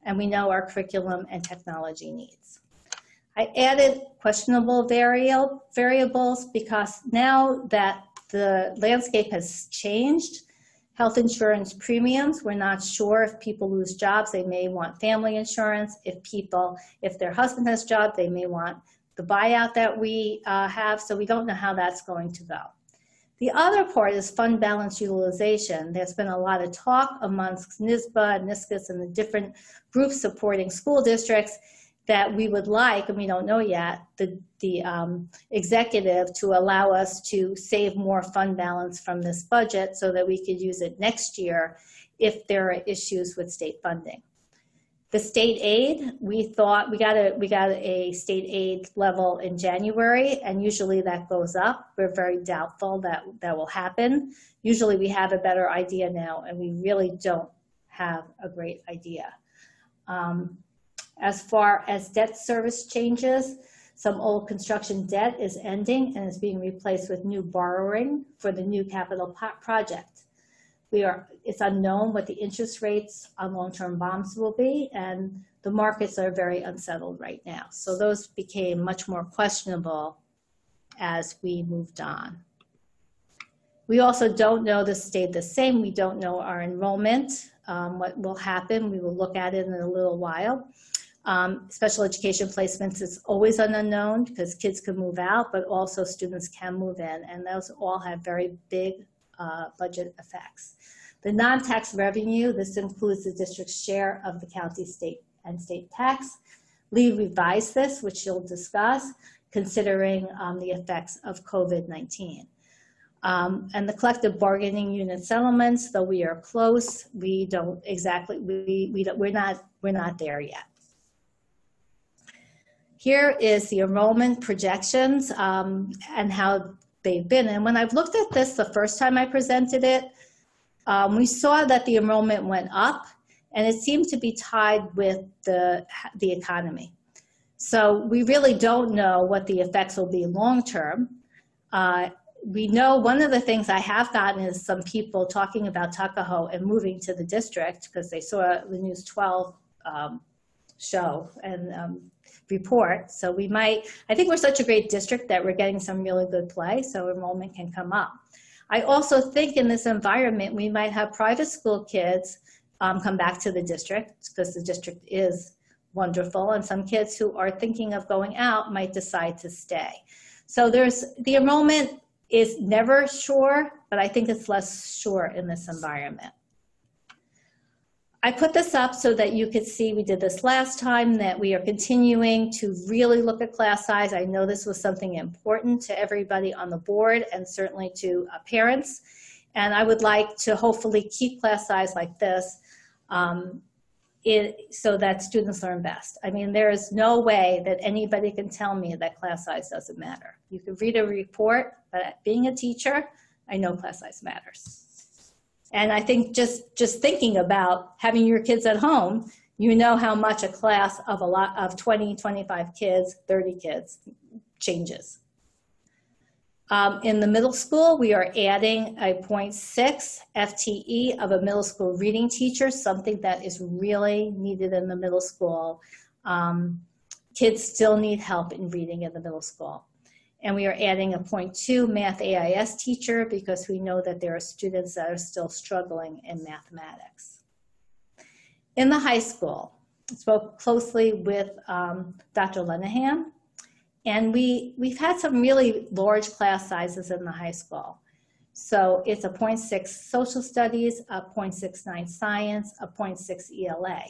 And we know our curriculum and technology needs. I added questionable variables because now that the landscape has changed, health insurance premiums, we're not sure if people lose jobs, they may want family insurance. If their husband has a job, they may want the buyout that we have, so we don't know how that's going to go. The other part is fund balance utilization. There's been a lot of talk amongst NYSSBA, NISCUS, and the different groups supporting school districts, that we would like, and we don't know yet, the executive to allow us to save more fund balance from this budget so that we could use it next year if there are issues with state funding. The state aid, we thought we got a state aid level in January, and usually that goes up. We're very doubtful that that will happen. Usually we have a better idea now, and we really don't have a great idea. As far as debt service changes, some old construction debt is ending and is being replaced with new borrowing for the new capital project. It's unknown what the interest rates on long-term bonds will be, and the markets are very unsettled right now. So those became much more questionable as we moved on. We also don't know, this stayed the same. We don't know our enrollment, what will happen. We will look at it in a little while. Special education placements is always an unknown because kids can move out, but also students can move in, and those all have very big budget effects. The non-tax revenue, this includes the district's share of the county, state, and state tax. Lee revised this, which you'll discuss, considering the effects of COVID-19. And the collective bargaining unit settlements, though we are close, we don't exactly, we're not there yet. Here is the enrollment projections and how they've been. And when I've looked at this the first time I presented it, we saw that the enrollment went up, and it seemed to be tied with the economy. So we really don't know what the effects will be long term. We know one of the things I have gotten is some people talking about Tuckahoe and moving to the district because they saw the News 12 show and report. So we might, I think we're such a great district that we're getting some really good play, so enrollment can come up. I also think in this environment, we might have private school kids come back to the district because the district is wonderful, and some kids who are thinking of going out might decide to stay. So the enrollment is never sure, but I think it's less sure in this environment. I put this up so that you could see, we did this last time, that we are continuing to really look at class size. I know this was something important to everybody on the board and certainly to parents. And I would like to hopefully keep class size like this so that students learn best. I mean, there is no way that anybody can tell me that class size doesn't matter. You can read a report, but being a teacher, I know class size matters. And I think just thinking about having your kids at home, you know how much a class of 20, 25 kids, 30 kids changes. In the middle school, we are adding a 0.6 FTE of a middle school reading teacher, something that is really needed in the middle school. Kids still need help in reading in the middle school. And we are adding a 0.2 math AIS teacher because we know that there are students that are still struggling in mathematics. In the high school, I spoke closely with Dr. Lenahan, and we've had some really large class sizes in the high school. So it's a 0.6 social studies, a 0.69 science, a 0.6 ELA.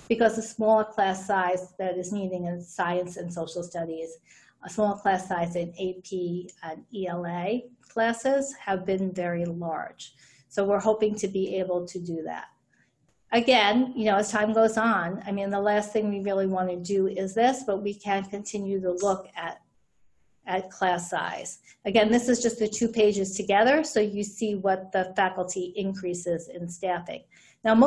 Because the smaller class size that is needed in science and social studies, a small class size in AP and ELA classes have been very large. So we're hoping to be able to do that. Again, you know, as time goes on, I mean, the last thing we really want to do is this, but we can continue to look at class size. Again, this is just the 2 pages together, so you see what the faculty increases in staffing. Now,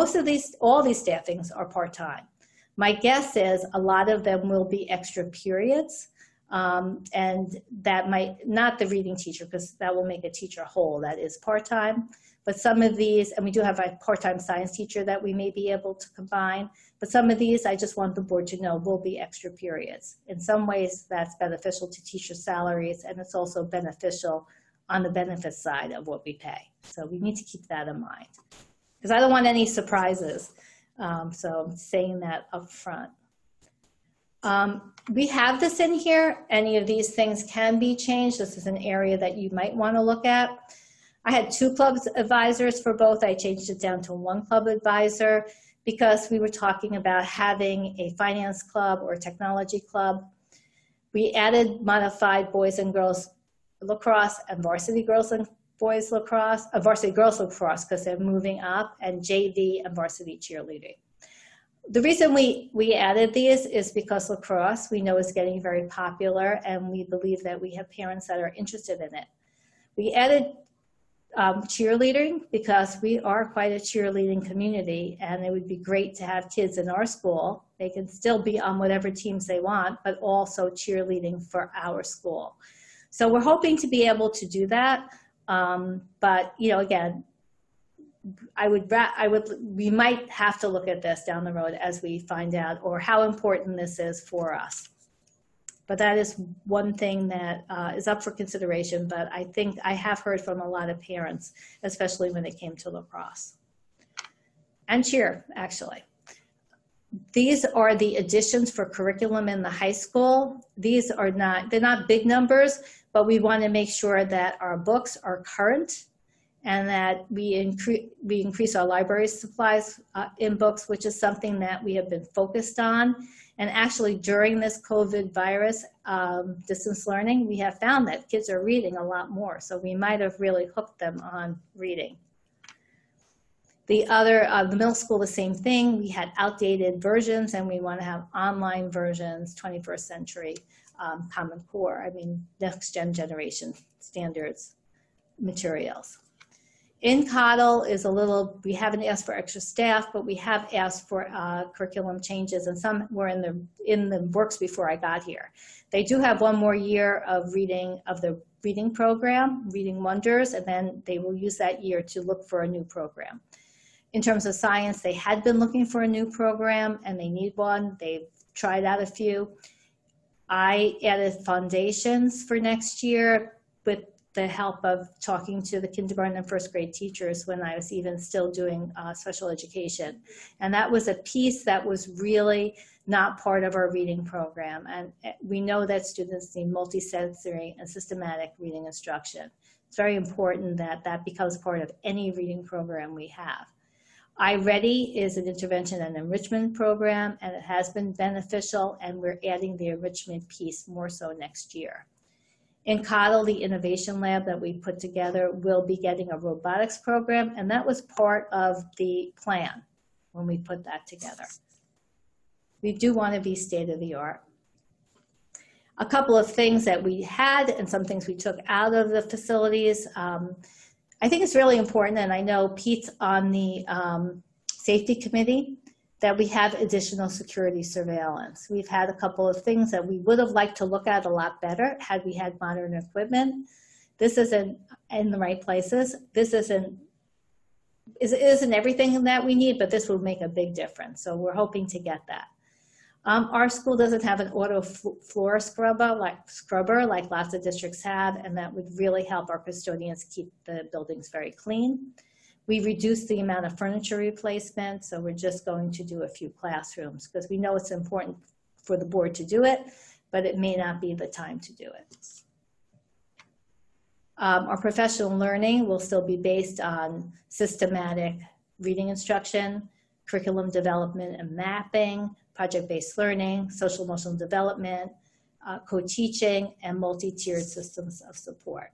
all these staffings are part-time. My guess is a lot of them will be extra periods. And that might, not the reading teacher, because that will make a teacher whole, that is part-time, but some of these, and we do have a part-time science teacher that we may be able to combine, but some of these, I just want the board to know, will be extra periods. In some ways, that's beneficial to teacher salaries, and it's also beneficial on the benefits side of what we pay. So we need to keep that in mind, because I don't want any surprises. So I'm saying that up front. We have this in here. Any of these things can be changed. This is an area that you might want to look at. I had 2 club advisors for both. I changed it down to 1 club advisor because we were talking about having a finance club or a technology club. We added modified boys and girls lacrosse and varsity girls and boys lacrosse, varsity girls lacrosse because they're moving up, and JV and varsity cheerleading. The reason we added these is because lacrosse we know is getting very popular, and we believe that we have parents that are interested in it. We added cheerleading because we are quite a cheerleading community, and it would be great to have kids in our school. They can still be on whatever teams they want, but also cheerleading for our school. So we're hoping to be able to do that. But, you know, again, we might have to look at this down the road as we find out, or how important this is for us. But that is one thing that is up for consideration, but I think I have heard from a lot of parents, especially when it came to lacrosse. And cheer, actually. These are the additions for curriculum in the high school. These are they're not big numbers, but we want to make sure that our books are current, and that we increase our library supplies in books, which is something that we have been focused on. And actually during this COVID virus distance learning, we have found that kids are reading a lot more. So we might have really hooked them on reading. The middle school, the same thing. We had outdated versions, and we want to have online versions, 21st century Common Core, next generation standards materials. In Cottle is we haven't asked for extra staff, but we have asked for curriculum changes, and some were in the works before I got here. They do have one more year of the reading program, Reading Wonders, and then they will use that year to look for a new program. In terms of science, they had been looking for a new program, and they need one. They've tried out a few. I added foundations for next year with the help of talking to the kindergarten and first grade teachers when I was even still doing special education. And that was a piece that was really not part of our reading program. And we know that students need multisensory and systematic reading instruction. It's very important that that becomes part of any reading program we have. iReady is an intervention and enrichment program, and it has been beneficial, and we're adding the enrichment piece more so next year. In Cottle, the innovation lab that we put together will be getting a robotics program, and that was part of the plan when we put that together. We do want to be state-of-the-art. A couple of things that we had and some things we took out of the facilities. I think it's really important, and I know Pete's on the safety committee, that we have additional security surveillance. We've had a couple of things that we would have liked to look at a lot better had we had modern equipment. This isn't in the right places. This isn't everything that we need, but this will make a big difference. So we're hoping to get that. Our school doesn't have an auto floor scrubber like lots of districts have, and that would really help our custodians keep the buildings very clean. We reduced the amount of furniture replacement, so we're just going to do a few classrooms because we know it's important for the board to do it, but it may not be the time to do it. Our professional learning will still be based on systematic reading instruction, curriculum development and mapping, project-based learning, social emotional development, co-teaching, and multi-tiered systems of support.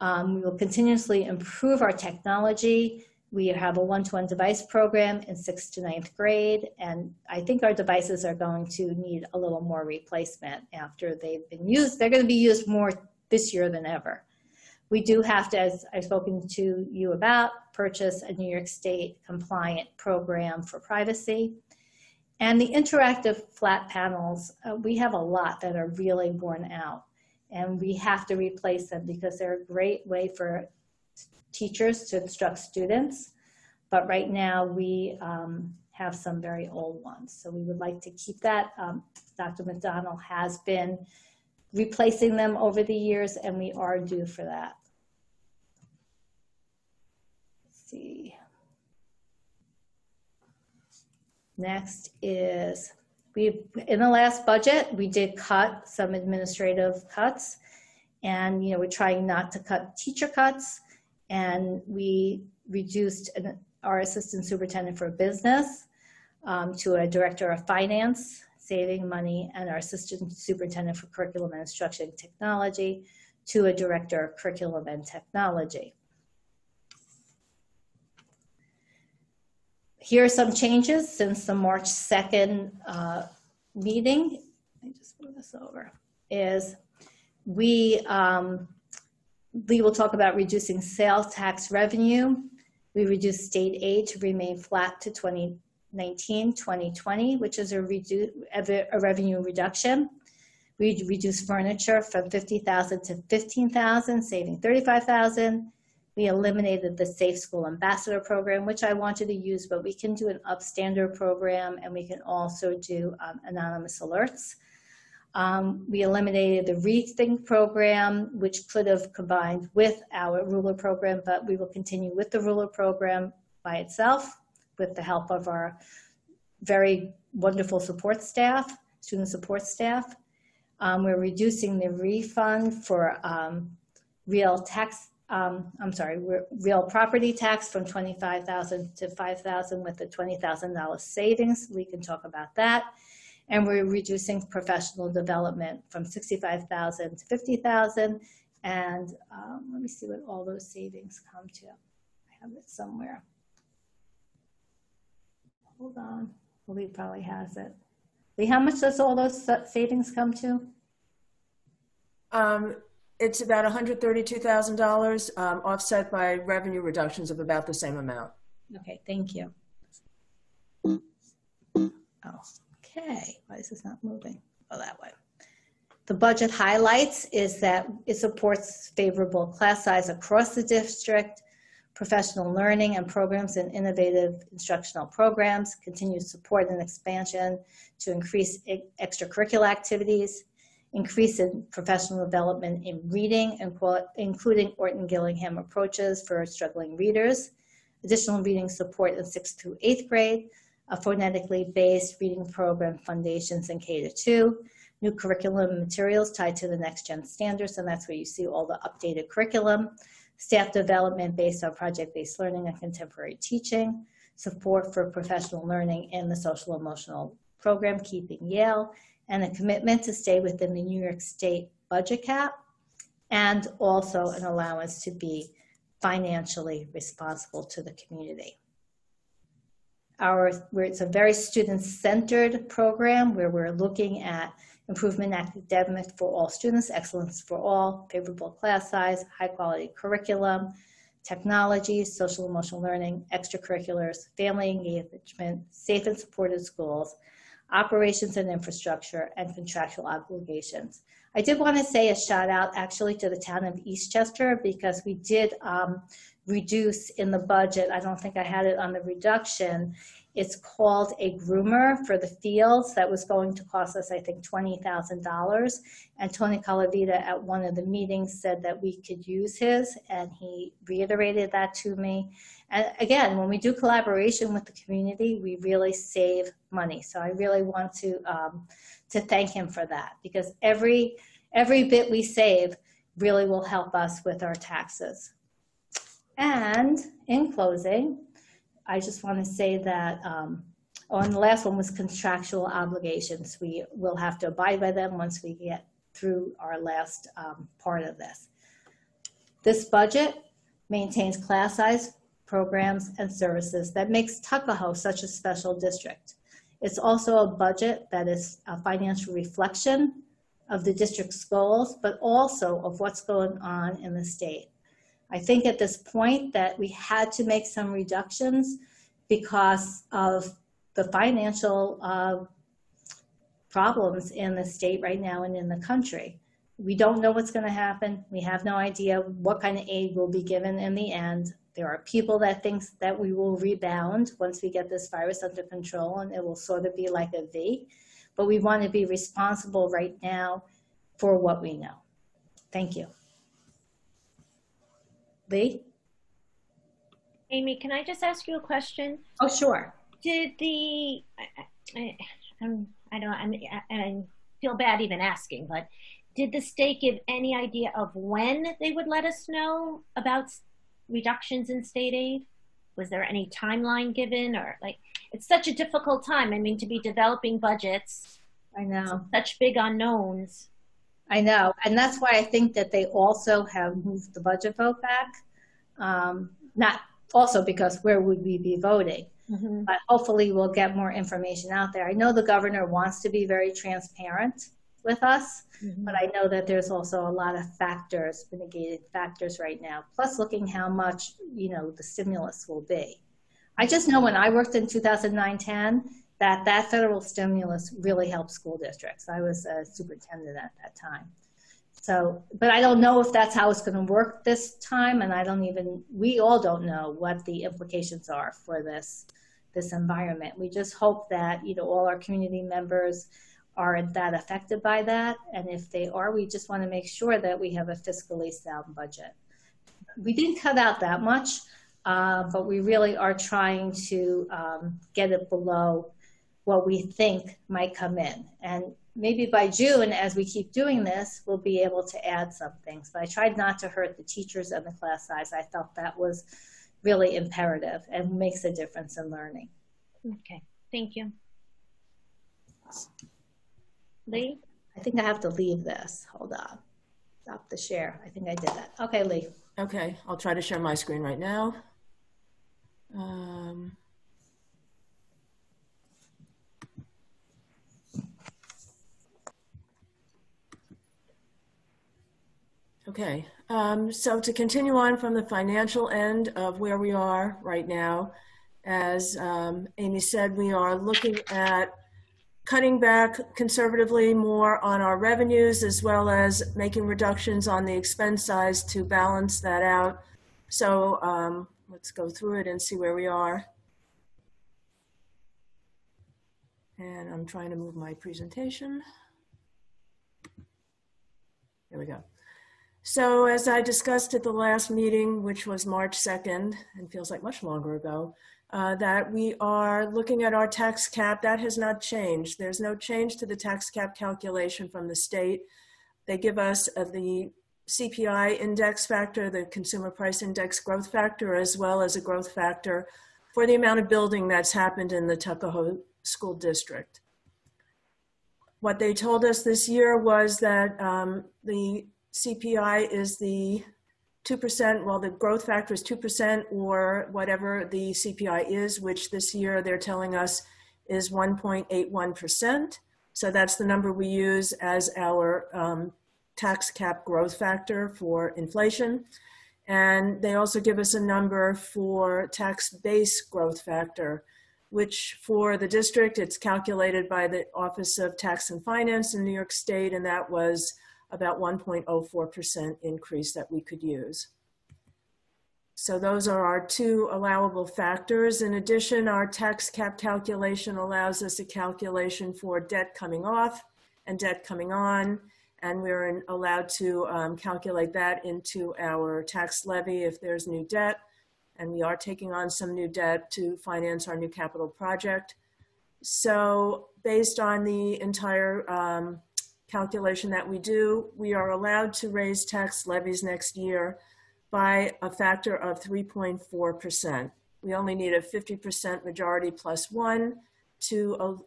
We will continuously improve our technology. We have a one-to-one device program in 6th to 9th grade, and I think our devices are going to need a little more replacement after they've been used. They're going to be used more this year than ever. We do have to, as I've spoken to you about, purchase a New York State compliant program for privacy. And the interactive flat panels, we have a lot that are really worn out. And we have to replace them because they're a great way for teachers to instruct students. But right now we have some very old ones. So we would like to keep that. Dr. McDonald has been replacing them over the years, and we are due for that. Let's see. Next is, in the last budget, we did cut some administrative cuts, and we're trying not to cut teacher cuts, and we reduced our assistant superintendent for business to a director of finance, saving money, and our assistant superintendent for curriculum and instruction technology to a director of curriculum and technology. Here are some changes since the March 2nd meeting. Let me just move this over. We will talk about reducing sales tax revenue. We reduced state aid to remain flat to 2019-2020, which is a revenue reduction. We reduced furniture from $50,000 to $15,000, saving $35,000. We eliminated the Safe School Ambassador program, which I wanted to use, but we can do an upstander program, and we can also do anonymous alerts. We eliminated the Rethink program, which could have combined with our ruler program, but we will continue with the ruler program by itself with the help of our very wonderful support staff, student support staff. We're reducing the refund for real property tax from $25,000 to $5,000 with a $20,000 savings. We can talk about that. And we're reducing professional development from $65,000 to $50,000. And let me see what all those savings come to. I have it somewhere. Hold on. Lee probably has it. Lee, how much does all those savings come to? It's about $132,000, offset by revenue reductions of about the same amount. Okay, thank you. Okay, why is this not moving? Oh, that way. The budget highlights is that it supports favorable class size across the district, professional learning and programs and innovative instructional programs, continued support and expansion to increase extracurricular activities, increase in professional development in reading, including Orton Gillingham approaches for struggling readers, additional reading support in 6th through 8th grade, a phonetically based reading program foundations in K-2, new curriculum materials tied to the next gen standards, and that's where you see all the updated curriculum, staff development based on project-based learning and contemporary teaching, support for professional learning in the social emotional program, Keeping Yale, and a commitment to stay within the New York State budget cap, and also an allowance to be financially responsible to the community. It's a very student-centered program where we're looking at improvement academic for all students, excellence for all, favorable class size, high-quality curriculum, technology, social emotional learning, extracurriculars, family engagement, safe and supported schools, operations and infrastructure, and contractual obligations. I did want to say a shout out actually to the town of Eastchester because we did reduce in the budget. I don't think I had it on the reduction. It's called a groomer for the fields that was going to cost us, I think, $20,000. And Tony Calavita at one of the meetings said that we could use his, and he reiterated that to me. And again, when we do collaboration with the community, we really save money. So I really want to thank him for that because every bit we save really will help us with our taxes. And in closing, I just want to say that and the last one was contractual obligations. We will have to abide by them once we get through our last part of this. This budget maintains class size, programs, and services that makes Tuckahoe such a special district. It's also a budget that is a financial reflection of the district's goals, but also of what's going on in the state. I think at this point that we had to make some reductions because of the financial problems in the state right now and in the country. We don't know what's going to happen. We have no idea what kind of aid will be given in the end. There are people that think that we will rebound once we get this virus under control, and it will sort of be like a V. But we want to be responsible right now for what we know. Thank you. Lee? Amy, can I just ask you a question? Oh, sure. Did I feel bad even asking, but did the state give any idea of when they would let us know about reductions in state aid? Was there any timeline given, or like, it's such a difficult time. I mean, to be developing budgets, I know. such big unknowns. I know. And that's why I think that they also have moved the budget vote back. Not also because where would we be voting? Mm-hmm. But hopefully we'll get more information out there. I know the governor wants to be very transparent with us, Mm-hmm. but I know that there's also a lot of factors, mitigated factors right now, plus looking how much, the stimulus will be. I just know when I worked in 2009-10, that federal stimulus really helped school districts. I was a superintendent at that time. So, but I don't know if that's how it's going to work this time, and we all don't know what the implications are for this environment. We just hope that, all our community members aren't that affected by that, and if they are, we just want to make sure that we have a fiscally sound budget. We didn't cut out that much, but we really are trying to get it below what we think might come in. And maybe by June, as we keep doing this, we'll be able to add some things. But I tried not to hurt the teachers and the class size. I thought that was really imperative and makes a difference in learning. Okay, thank you. Lee? I think I have to leave this. Hold on. Stop the share. I think I did that. Okay, Lee. Okay, I'll try to share my screen right now. Okay, so to continue on from the financial end of where we are right now, as Amy said, we are looking at cutting back conservatively more on our revenues, as well as making reductions on the expense side to balance that out. So let's go through it and see where we are. And I'm trying to move my presentation. Here we go. So as I discussed at the last meeting, which was March 2nd, and feels like much longer ago, that we are looking at our tax cap. That has not changed. There's no change to the tax cap calculation from the state. They give us the CPI index factor, the consumer price index growth factor, as well as a growth factor for the amount of building that's happened in the Tuckahoe School District. What they told us this year was that the CPI is the 2%, well, the growth factor is 2% or whatever the CPI is, which this year they're telling us is 1.81%. So that's the number we use as our tax cap growth factor for inflation. And they also give us a number for tax base growth factor, which for the district, it's calculated by the Office of Tax and Finance in New York State, and that was about 1.04% increase that we could use. So those are our two allowable factors. In addition, our tax cap calculation allows us a calculation for debt coming off and debt coming on, and we're allowed to calculate that into our tax levy if there's new debt, and we are taking on some new debt to finance our new capital project. So based on the entire calculation that we do, we are allowed to raise tax levies next year by a factor of 3.4%. We only need a 50% majority plus one to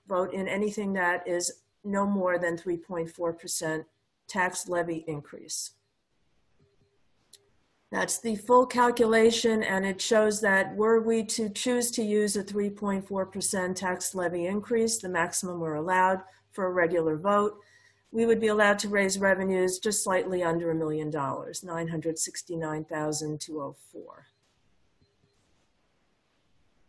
vote in anything that is no more than 3.4% tax levy increase. That's the full calculation, and it shows that were we to choose to use a 3.4% tax levy increase, the maximum we're allowed for a regular vote, we would be allowed to raise revenues just slightly under $1 million, $969,204.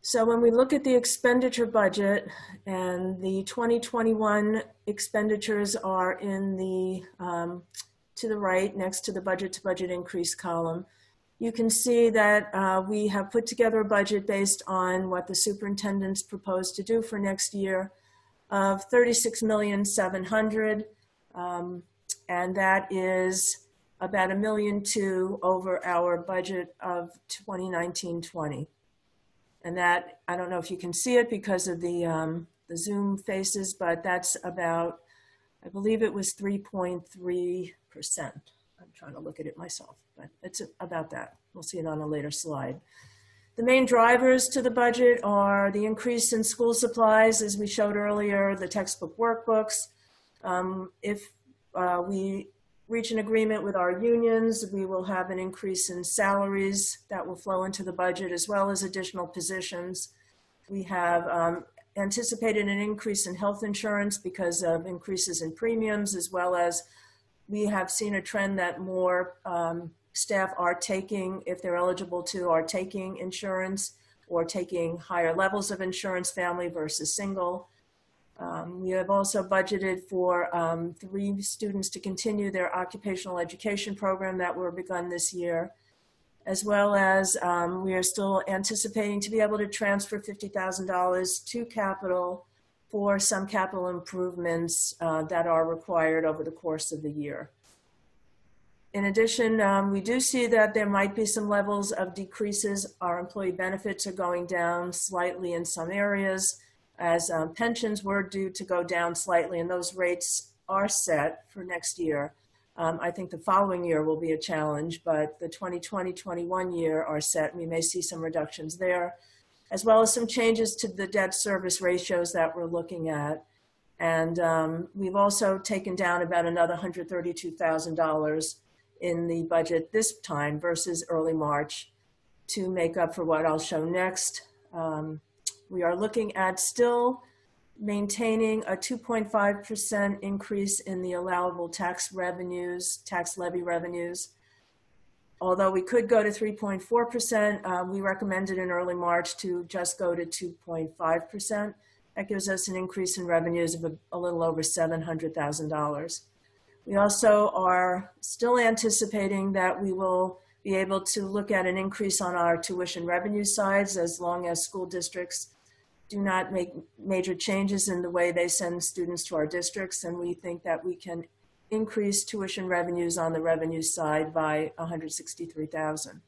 So when we look at the expenditure budget, and the 2021 expenditures are in the to the right next to the budget increase column, you can see that we have put together a budget based on what the superintendents proposed to do for next year of $36,700,000, and that is about $1.2 million over our budget of 2019-20. And that, I don't know if you can see it because of the Zoom faces, but that's about, I believe it was 3.3%. I'm trying to look at it myself, but it's about that. We'll see it on a later slide. The main drivers to the budget are the increase in school supplies, as we showed earlier, the textbook workbooks. If we reach an agreement with our unions, we will have an increase in salaries that will flow into the budget, as well as additional positions. We have anticipated an increase in health insurance because of increases in premiums, as well as we have seen a trend that more staff are taking, if they're eligible to, are taking insurance or taking higher levels of insurance, family versus single. We have also budgeted for 3 students to continue their occupational education program that were begun this year, as well as we are still anticipating to be able to transfer $50,000 to capital for some capital improvements that are required over the course of the year. In addition, we do see that there might be some levels of decreases. Our employee benefits are going down slightly in some areas, as pensions were due to go down slightly, and those rates are set for next year. I think the following year will be a challenge, but the 2020-21 year are set, and we may see some reductions there, as well as some changes to the debt service ratios that we're looking at. And we've also taken down about another $132,000 in the budget this time versus early March to make up for what I'll show next. We are looking at still maintaining a 2.5% increase in the allowable tax revenues, tax levy revenues. Although we could go to 3.4%, we recommended in early March to just go to 2.5%. That gives us an increase in revenues of a little over $700,000. We also are still anticipating that we will be able to look at an increase on our tuition revenue sides as long as school districts do not make major changes in the way they send students to our districts. And we think that we can increase tuition revenues on the revenue side by $163,000.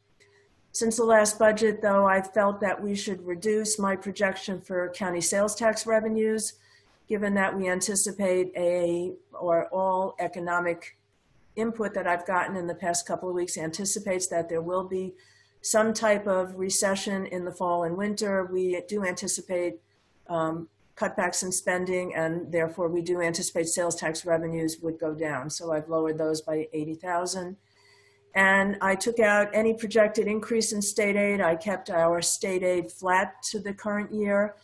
Since the last budget, though, I felt that we should reduce my projection for county sales tax revenues, given that we anticipate all economic input that I've gotten in the past couple of weeks anticipates that there will be some type of recession in the fall and winter. We do anticipate cutbacks in spending, and therefore we do anticipate sales tax revenues would go down. So I've lowered those by $80,000. And I took out any projected increase in state aid. I kept our state aid flat to the current year.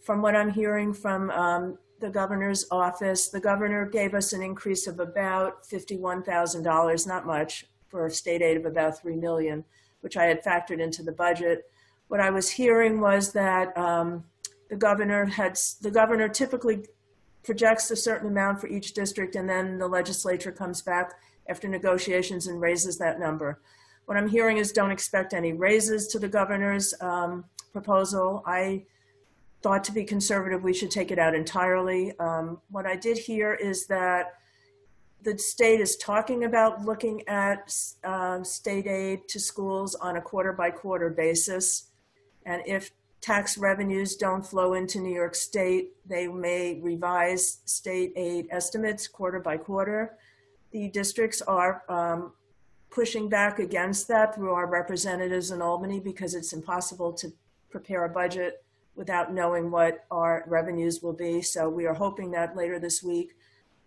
From what I'm hearing from the governor's office, the governor gave us an increase of about $51,000, not much, for state aid of about $3 million, which I had factored into the budget. What I was hearing was that the governor typically projects a certain amount for each district, and then the legislature comes back after negotiations and raises that number. What I'm hearing is don't expect any raises to the governor's proposal. I thought, to be conservative, we should take it out entirely. What I did hear is that the state is talking about looking at state aid to schools on a quarter-by-quarter basis. And if tax revenues don't flow into New York State, they may revise state aid estimates quarter by quarter. The districts are pushing back against that through our representatives in Albany, because it's impossible to prepare a budget without knowing what our revenues will be. So we are hoping that later this week,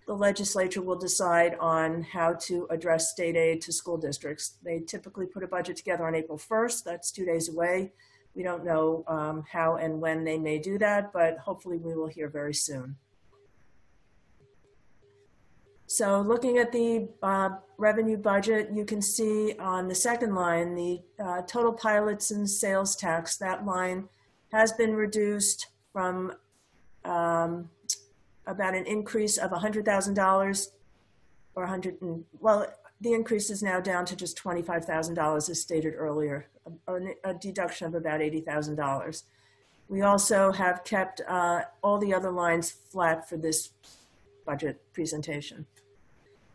the legislature will decide on how to address state aid to school districts. They typically put a budget together on April 1st. That's 2 days away. We don't know how and when they may do that, but hopefully we will hear very soon. So looking at the revenue budget, you can see on the second line, the total pilots and sales tax. That line has been reduced from about an increase of $100,000 or the increase is now down to just $25,000 as stated earlier, a deduction of about $80,000. We also have kept all the other lines flat for this budget presentation.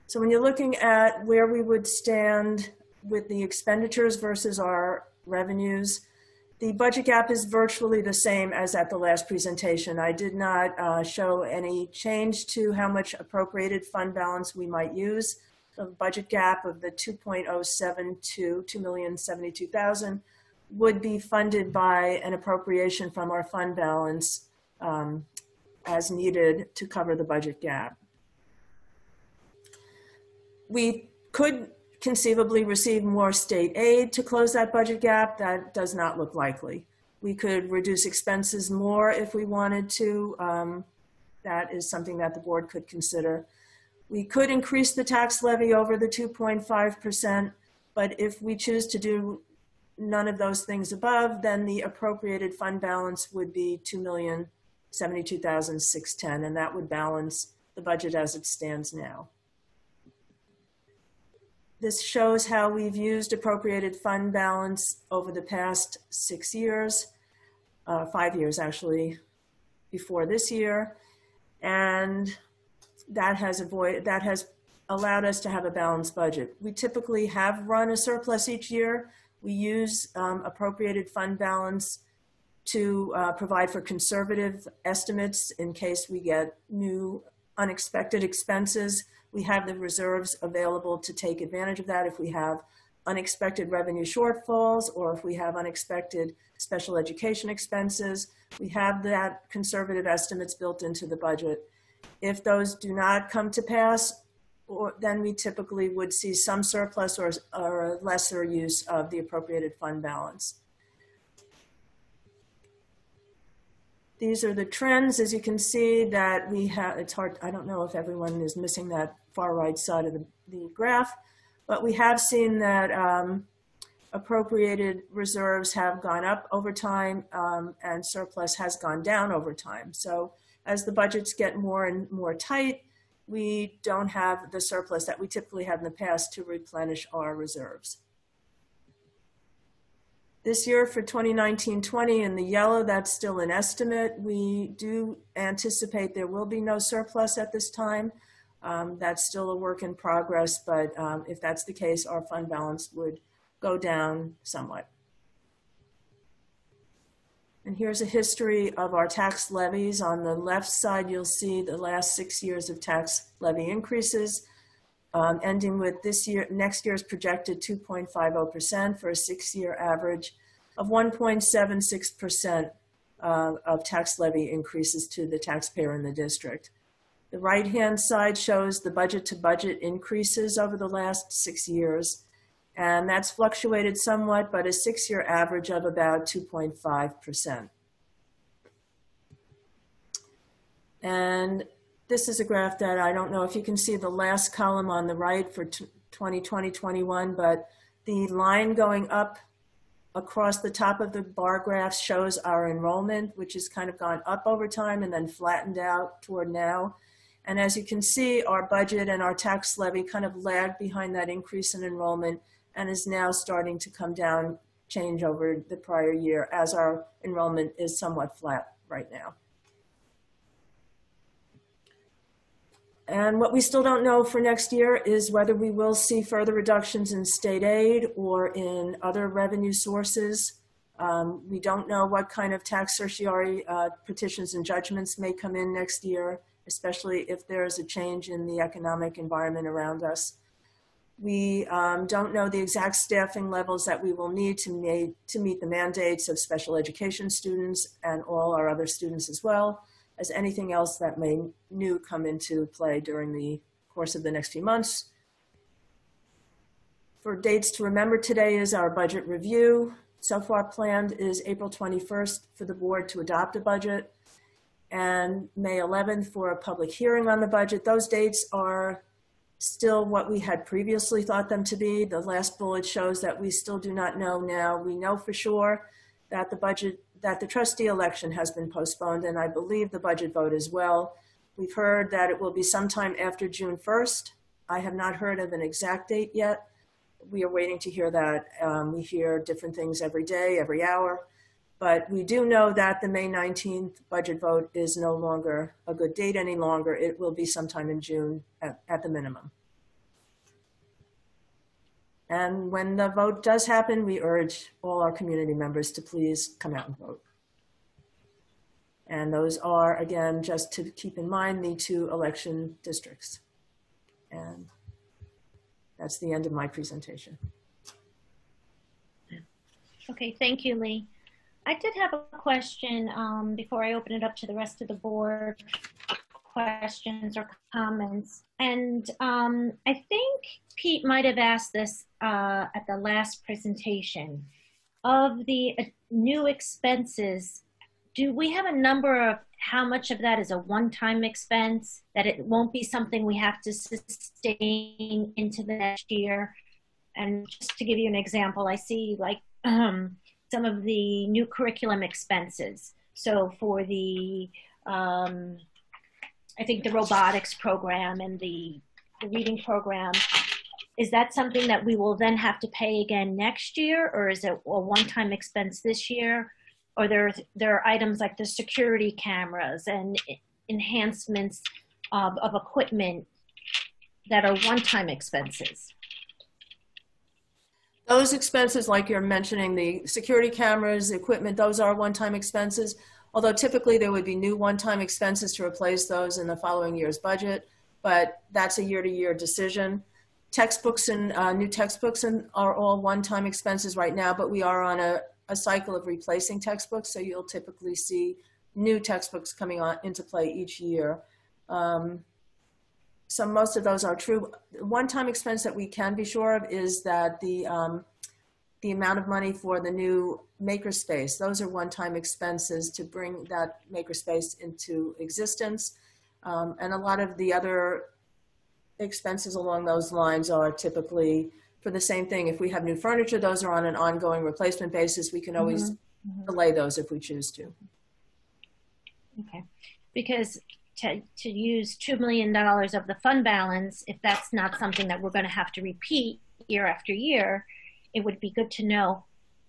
So when you're looking at where we would stand with the expenditures versus our revenues, the budget gap is virtually the same as at the last presentation. I did not show any change to how much appropriated fund balance we might use. The budget gap of the 2.072, $2,072,000, would be funded by an appropriation from our fund balance as needed to cover the budget gap. We could conceivably receive more state aid to close that budget gap. That does not look likely. We could reduce expenses more if we wanted to. That is something that the board could consider. We could increase the tax levy over the 2.5%, but if we choose to do none of those things above, then the appropriated fund balance would be $2,072,610, and that would balance the budget as it stands now. This shows how we've used appropriated fund balance over the past 6 years, 5 years actually, before this year, and that has allowed us to have a balanced budget. We typically have run a surplus each year. We use appropriated fund balance to provide for conservative estimates in case we get new unexpected expenses. We have the reserves available to take advantage of that if we have unexpected revenue shortfalls or if we have unexpected special education expenses. We have that conservative estimates built into the budget. If those do not come to pass, then we typically would see some surplus or a lesser use of the appropriated fund balance. These are the trends. As you can see that we have, it's hard, I don't know if everyone is missing that far right side of the graph, but we have seen that appropriated reserves have gone up over time and surplus has gone down over time. So as the budgets get more and more tight, we don't have the surplus that we typically have in the past to replenish our reserves. This year for 2019-20 in the yellow, that's still an estimate. We do anticipate there will be no surplus at this time. That's still a work in progress, but if that's the case, our fund balance would go down somewhat. And here's a history of our tax levies. On the left side, you'll see the last 6 years of tax levy increases, ending with this year, next year's projected 2.50% for a 6-year average of 1.76% of tax levy increases to the taxpayer in the district. The right-hand side shows the budget-to-budget increases over the last 6 years, and that's fluctuated somewhat, but a 6-year average of about 2.5%. And this is a graph that I don't know if you can see the last column on the right for 2020-21, but the line going up across the top of the bar graph shows our enrollment, which has kind of gone up over time and then flattened out toward now. And as you can see, our budget and our tax levy kind of lagged behind that increase in enrollment and is now starting to come down, change over the prior year as our enrollment is somewhat flat right now. And what we still don't know for next year is whether we will see further reductions in state aid or in other revenue sources. We don't know what kind of tax certiorari petitions and judgments may come in next year, especially if there's a change in the economic environment around us. We don't know the exact staffing levels that we will need to meet the mandates of special education students and all our other students as well as anything else that may come into play during the course of the next few months. For dates to remember, today is our budget review. So far planned is April 21st for the board to adopt a budget and May 11th for a public hearing on the budget. Those dates are still what we had previously thought them to be. The last bullet shows that we still do not know now. We know for sure that the trustee election has been postponed, and I believe the budget vote as well. We've heard that it will be sometime after June 1st. I have not heard of an exact date yet. We are waiting to hear that. We hear different things every day, every hour, but we do know that the May 19th budget vote is no longer a good date any longer. It will be sometime in June at the minimum. And when the vote does happen, we urge all our community members to please come out and vote. And those are, again, just to keep in mind, the 2 election districts. And that's the end of my presentation. Okay, thank you, Lee. I did have a question before I open it up to the rest of the board, questions or comments. And I think Pete might have asked this at the last presentation. Of the new expenses, do we have a number of how much of that is a one-time expense, that it won't be something we have to sustain into the next year? And just to give you an example, I see like some of the new curriculum expenses. So for the, I think the robotics program and the reading program, is that something that we will then have to pay again next year, or is it a one-time expense this year? Or there are items like the security cameras and enhancements of equipment that are one-time expenses? Those expenses, like you're mentioning, the security cameras, equipment, those are one-time expenses. Although typically there would be new one-time expenses to replace those in the following year's budget, but that's a year-to-year decision. Textbooks and new textbooks are all one-time expenses right now, but we are on a cycle of replacing textbooks, so you'll typically see new textbooks coming into play each year. So most of those are true. One-time expense that we can be sure of is that the amount of money for the new makerspace, those are one-time expenses to bring that makerspace into existence. And a lot of the other expenses along those lines are typically for the same thing. If we have new furniture, those are on an ongoing replacement basis. We can always delay those if we choose to. Okay, because to use $2 million of the fund balance, if that's not something that we're going to have to repeat year after year, it would be good to know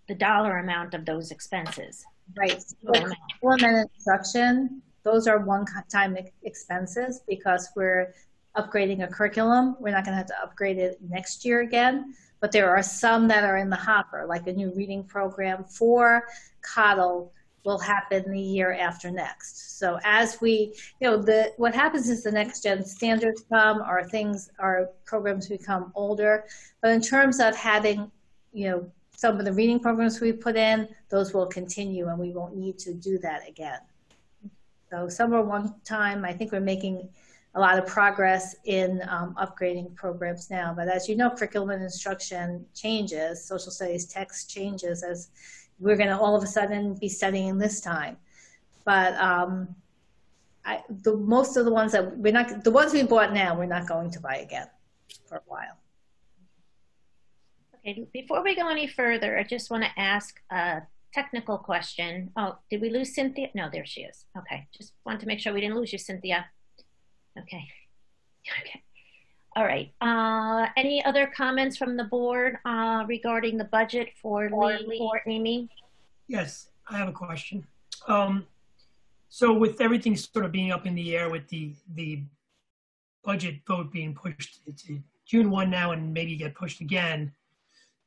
the dollar amount of those expenses. Right. Curriculum and instruction, those are one-time expenses because we're upgrading a curriculum. We're not going to have to upgrade it next year again, but there are some that are in the hopper, like a new reading program for Cottle will happen the year after next. So as we, what happens is the next gen standards come, our programs become older, but in terms of having, some of the reading programs we put in, those will continue and we won't need to do that again. So some are one time. I think we're making a lot of progress in upgrading programs now, but as you know, curriculum and instruction changes, social studies text changes as we're going to all of a sudden be studying this time. But most of the ones that the ones we bought now, we're not going to buy again for a while. Okay, before we go any further, I just want to ask a technical question. Oh, did we lose Cynthia? No, there she is. Okay, just wanted to make sure we didn't lose you, Cynthia. Okay. Okay. All right. Any other comments from the board regarding the budget for Lee or Amy? Yes, I have a question. So with everything sort of being up in the air with the budget vote being pushed to June 1 now and maybe get pushed again,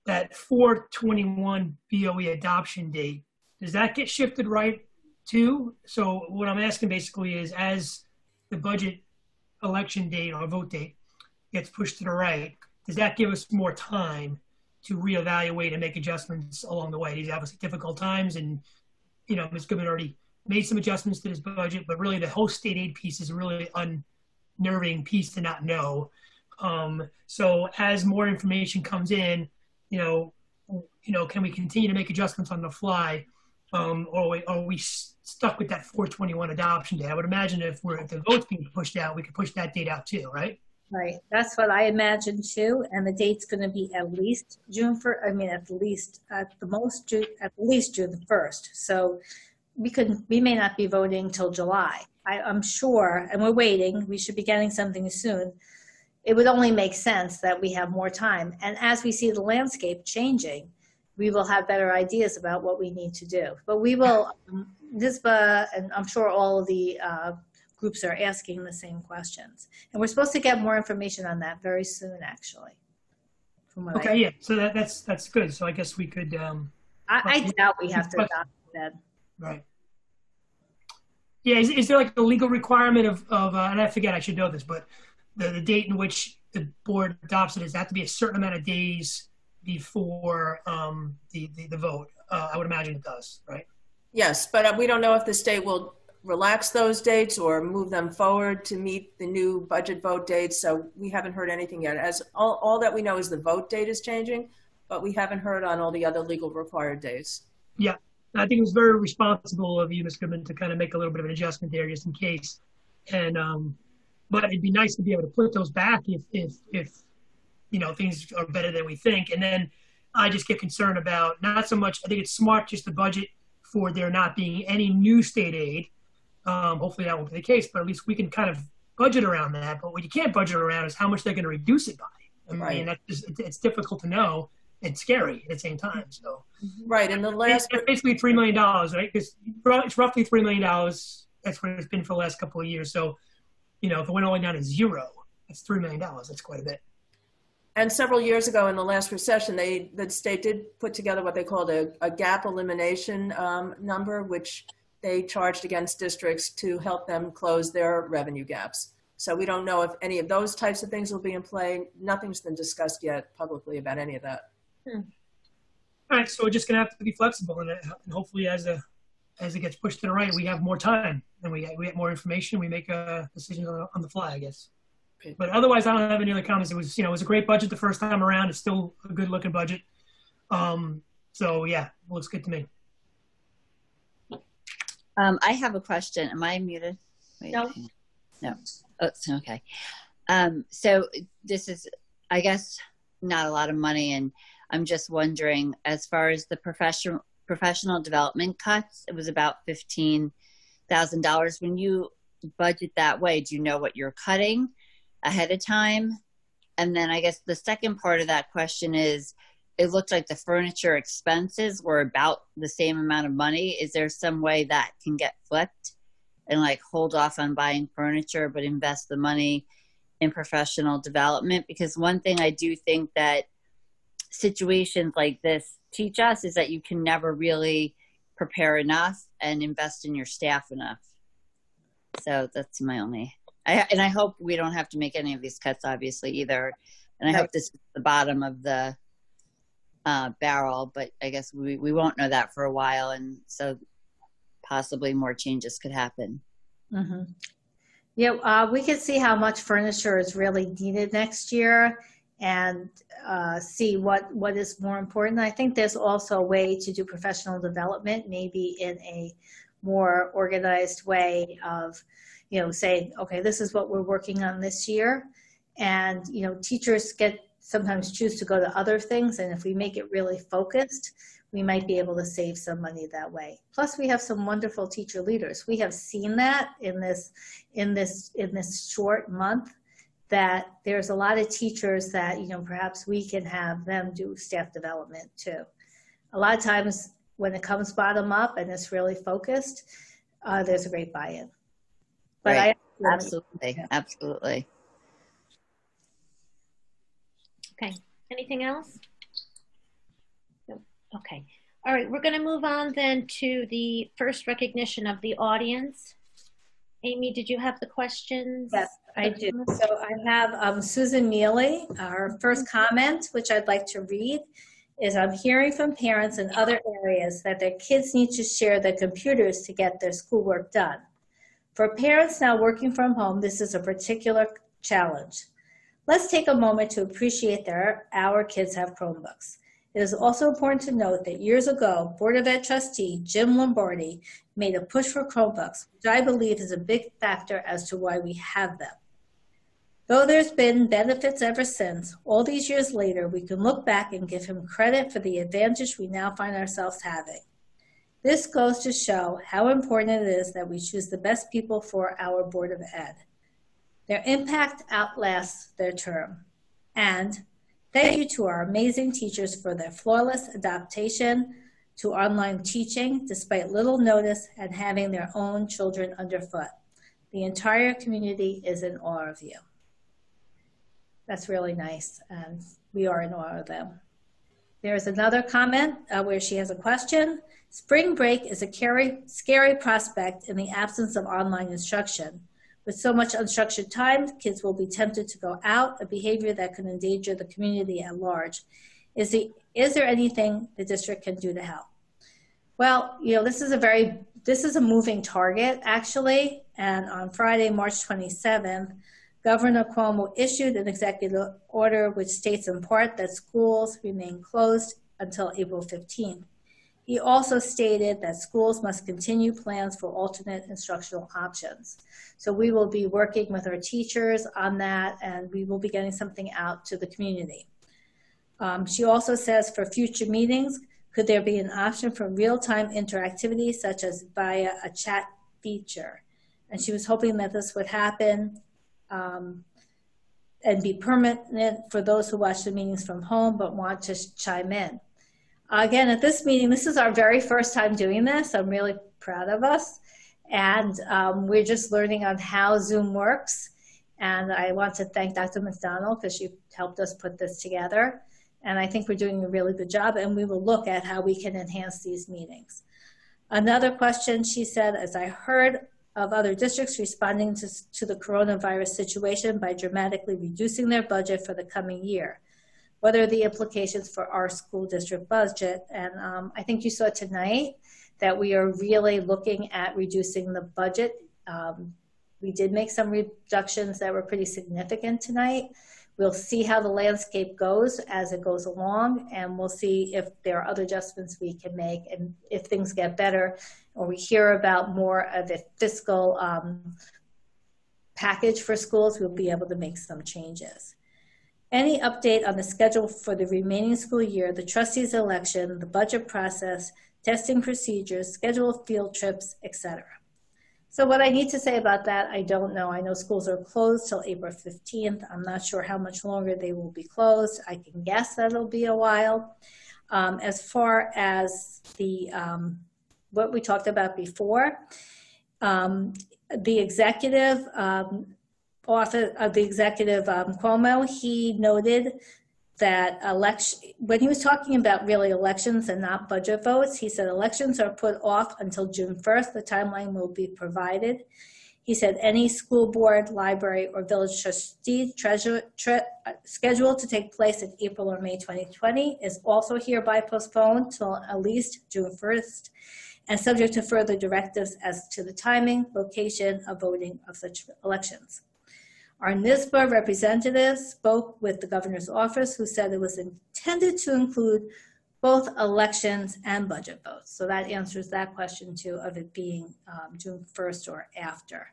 that 4/21 BOE adoption date, does that get shifted right too? So what I'm asking basically is, as the budget election date or vote date gets pushed to the right, does that give us more time to reevaluate and make adjustments along the way? These are obviously difficult times, and Ms. Goodman already made some adjustments to this budget, but really the whole state aid piece is a really unnerving piece to not know. So as more information comes in, can we continue to make adjustments on the fly, or are we stuck with that 4/21 adoption date? I would imagine if the vote's being pushed out, we could push that date out too, right? Right. That's what I imagine too. And the date's going to be at least June 1st. I mean, at least June 1st. So we may not be voting till July. I'm sure, and we're waiting. We should be getting something soon. It would only make sense that we have more time. And as we see the landscape changing, we will have better ideas about what we need to do. But we will, NISBA, and I'm sure all of the groups are asking the same questions. And we're supposed to get more information on that very soon, actually. Okay, yeah, so that's good. So I guess we could... I doubt we have to adopt that. Right. Yeah, is there like a legal requirement of and I forget, I should know this, but the date in which the board adopts it, does that have to be a certain amount of days before the vote? I would imagine it does, right? Yes, but we don't know if the state will relax those dates or move them forward to meet the new budget vote dates. So we haven't heard anything yet. As all that we know is the vote date is changing, but we haven't heard on all the other legal required days. Yeah, I think it was very responsible of you, Ms. Goodman, to kind of make a little bit of an adjustment there just in case. And but it'd be nice to be able to put those back if you know, things are better than we think. And then I just get concerned about not so much, I think it's smart just to budget for there not being any new state aid. Hopefully that won't be the case, but at least we can kind of budget around that. But what you can't budget around is how much they're going to reduce it by. I mean, that's just, it's difficult to know. It's scary at the same time. So right, and the last it's basically $3 million, right? Because it's roughly $3 million. That's what it's been for the last couple of years. So, you know, if it went all the way down to zero, that's $3 million. That's quite a bit. And several years ago in the last recession, the state did put together what they called a gap elimination number, which they charged against districts to help them close their revenue gaps. So we don't know if any of those types of things will be in play. Nothing's been discussed yet publicly about any of that. All right, so we're just going to have to be flexible, and hopefully as it gets pushed to the right, we have more time and we get more information. We make decisions on the fly, I guess. But otherwise, I don't have any other comments. It was, you know, it was a great budget the first time around. It's still a good looking budget. So yeah, looks good to me. I have a question. Am I muted? Wait, No. No. Oh, it's okay. So this is, I guess, not a lot of money, and I'm just wondering, as far as the professional development cuts, it was about $15,000. When you budget that way, do you know what you're cutting ahead of time? And then I guess the second part of that question is, it looked like the furniture expenses were about the same amount of money. Is there some way that can get flipped and like hold off on buying furniture but invest the money in professional development? Because one thing I do think that situations like this teach us is that you can never really prepare enough and invest in your staff enough. So that's my only, and I hope we don't have to make any of these cuts, obviously, either. And I hope this is the bottom of the barrel, but I guess we won't know that for a while. And so possibly more changes could happen. Mm-hmm. Yeah, we can see how much furniture is really needed next year and see what is more important. I think there's also a way to do professional development, maybe in a more organized way of, you know, saying, okay, this is what we're working on this year. And, you know, teachers sometimes choose to go to other things. And if we make it really focused, we might be able to save some money that way. Plus, we have some wonderful teacher leaders. We have seen that in this short month, that there's a lot of teachers that, you know, perhaps we can have them do staff development too. A lot of times when it comes bottom up and it's really focused, there's a great buy-in. But right. Absolutely. Okay, anything else? No. Okay, all right, we're going to move on then to the first recognition of the audience. Amy, did you have the questions? Yes, I do. So I have Susan Mealy. Our first comment, which I'd like to read, is I'm hearing from parents in other areas that their kids need to share their computers to get their schoolwork done. For parents now working from home, this is a particular challenge. Let's take a moment to appreciate that our kids have Chromebooks. It is also important to note that years ago, Board of Ed trustee Jim Lombardi made a push for Chromebooks, which I believe is a big factor as to why we have them. Though there's been benefits ever since, all these years later, we can look back and give him credit for the advantage we now find ourselves having. This goes to show how important it is that we choose the best people for our Board of Ed. Their impact outlasts their term. And thank you to our amazing teachers for their flawless adaptation to online teaching, despite little notice and having their own children underfoot. The entire community is in awe of you. That's really nice, and we are in awe of them. There's another comment where she has a question. Spring break is a scary prospect in the absence of online instruction. With so much unstructured time, kids will be tempted to go out, a behavior that could endanger the community at large. Is there anything the district can do to help? Well, you know, this is a moving target, actually. And on Friday, March 27th, Governor Cuomo issued an executive order which states in part that schools remain closed until April 15th. He also stated that schools must continue plans for alternate instructional options. So we will be working with our teachers on that, and we will be getting something out to the community. She also says for future meetings, could there be an option for real-time interactivity such as via a chat feature? And she was hoping that this would happen and be permanent for those who watch the meetings from home but want to chime in. Again, at this meeting, this is our very first time doing this. I'm really proud of us. And we're just learning on how Zoom works. And I want to thank Dr. McDonald because she helped us put this together. And I think we're doing a really good job, and we will look at how we can enhance these meetings. Another question, she said, as I heard of other districts responding to the coronavirus situation by dramatically reducing their budget for the coming year. What are the implications for our school district budget? And I think you saw tonight that we are really looking at reducing the budget. We did make some reductions that were pretty significant tonight. We'll see how the landscape goes as it goes along, and we'll see if there are other adjustments we can make, and if things get better or we hear about more of a fiscal package for schools, we'll be able to make some changes. Any update on the schedule for the remaining school year, the trustees election, the budget process, testing procedures, schedule of field trips, etc. So what I need to say about that, I don't know. I know schools are closed till April 15th. I'm not sure how much longer they will be closed. I can guess that it'll be a while. As far as the what we talked about before, the executive office of the executive Cuomo, he noted that when he was talking about really elections and not budget votes, he said elections are put off until June 1st. The timeline will be provided. He said any school board, library, or village trustee scheduled to take place in April or May 2020 is also hereby postponed till at least June 1st and subject to further directives as to the timing, location of voting of such elections. Our NISBA representative spoke with the governor's office, who said it was intended to include both elections and budget votes. So that answers that question too, of it being June 1st or after.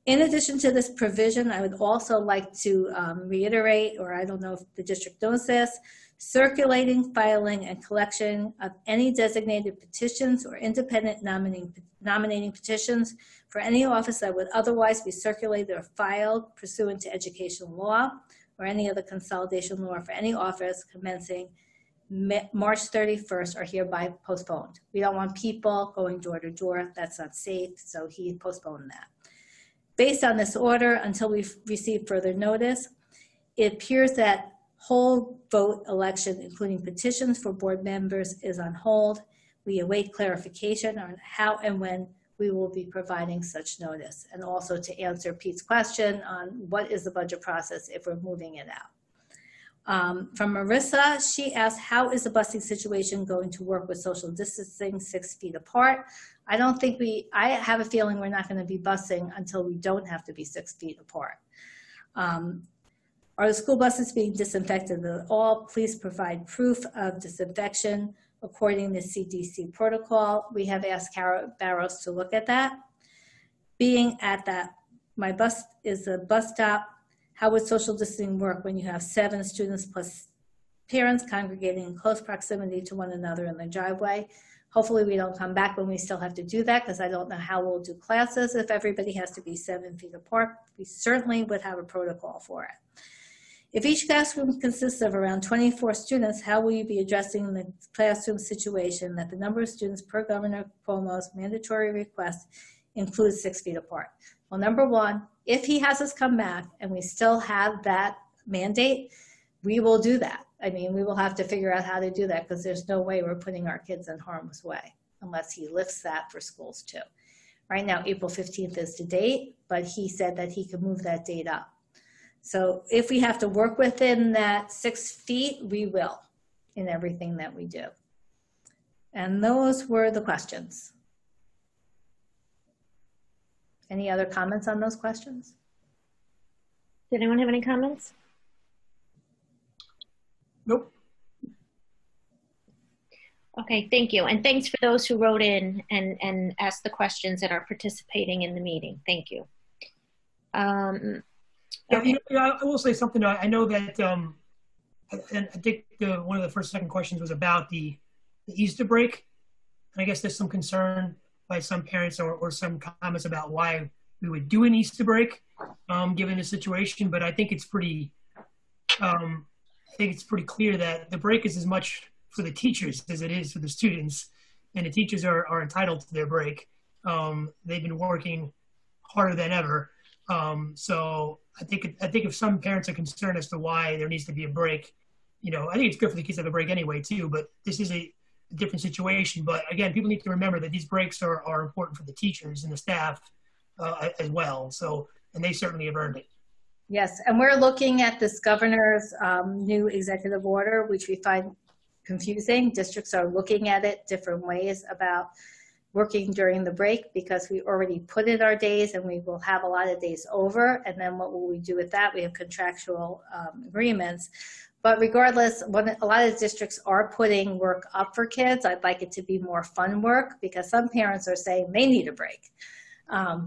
In addition to this provision, I would also like to reiterate, or I don't know if the district knows this, circulating, filing, and collection of any designated petitions or independent nominating petitions for any office that would otherwise be circulated or filed pursuant to educational law or any other consolidation law for any office commencing March 31st are hereby postponed. We don't want people going door to door. That's not safe, so he postponed that. Based on this order, until we receive further notice, it appears that whole vote election, including petitions for board members, is on hold. We await clarification on how and when we will be providing such notice, and also to answer Pete's question on what is the budget process if we're moving it out. From Marissa, she asked, how is the busing situation going to work with social distancing 6 feet apart? I have a feeling we're not going to be busing until we don't have to be 6 feet apart. Are the school buses being disinfected at all? Please provide proof of disinfection according to CDC protocol. We have asked Cara Barros to look at that. Being at that, my bus is a bus stop. How would social distancing work when you have 7 students plus parents congregating in close proximity to one another in the driveway? Hopefully we don't come back when we still have to do that, because I don't know how we'll do classes if everybody has to be 7 feet apart. We certainly would have a protocol for it. If each classroom consists of around 24 students, how will you be addressing the classroom situation that the number of students per Governor Cuomo's mandatory request includes 6 feet apart? Well, number one, if he has us come back and we still have that mandate, we will do that. I mean, we will have to figure out how to do that, because there's no way we're putting our kids in harm's way unless he lifts that for schools too. Right now, April 15th is the date, but he said that he could move that date up. So if we have to work within that 6 feet, we will in everything that we do. And those were the questions. Any other comments on those questions? Did anyone have any comments? Nope. Okay, thank you. And thanks for those who wrote in and asked the questions and are participating in the meeting. Thank you. Okay. I will say something. I know that, and I think one of the second questions was about the Easter break. And I guess there's some concern by some parents or some comments about why we would do an Easter break, given the situation. But I think it's pretty clear that the break is as much for the teachers as it is for the students, and the teachers are entitled to their break. They've been working harder than ever. So I think if some parents are concerned as to why there needs to be a break, I think it's good for the kids to have a break anyway too, but this is a different situation. But again, people need to remember that these breaks are important for the teachers and the staff as well. So, and they certainly have earned it. Yes, and we're looking at this governor's new executive order, which we find confusing. Districts are looking at it different ways about working during the break, because we already put in our days and we will have a lot of days over. And then what will we do with that? We have contractual agreements. But regardless, a lot of districts are putting work up for kids. I'd like it to be more fun work, because some parents are saying they need a break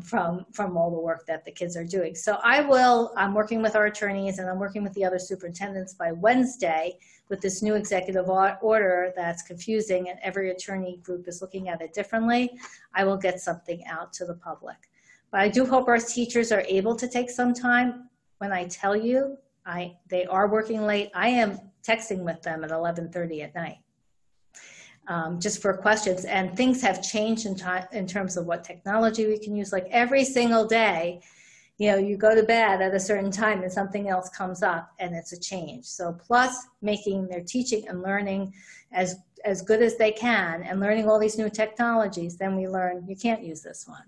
from all the work that the kids are doing. So I'm working with our attorneys and I'm working with the other superintendents by Wednesday with this new executive order that's confusing, and every attorney group is looking at it differently. I will get something out to the public. But I do hope our teachers are able to take some time. When I tell you, they are working late. I am texting with them at 11:30 at night. Just for questions, and things have changed in terms of what technology we can use. Like every single day, you go to bed at a certain time and something else comes up and it's a change. So plus making their teaching and learning as good as they can and learning all these new technologies, then we learn you can't use this one.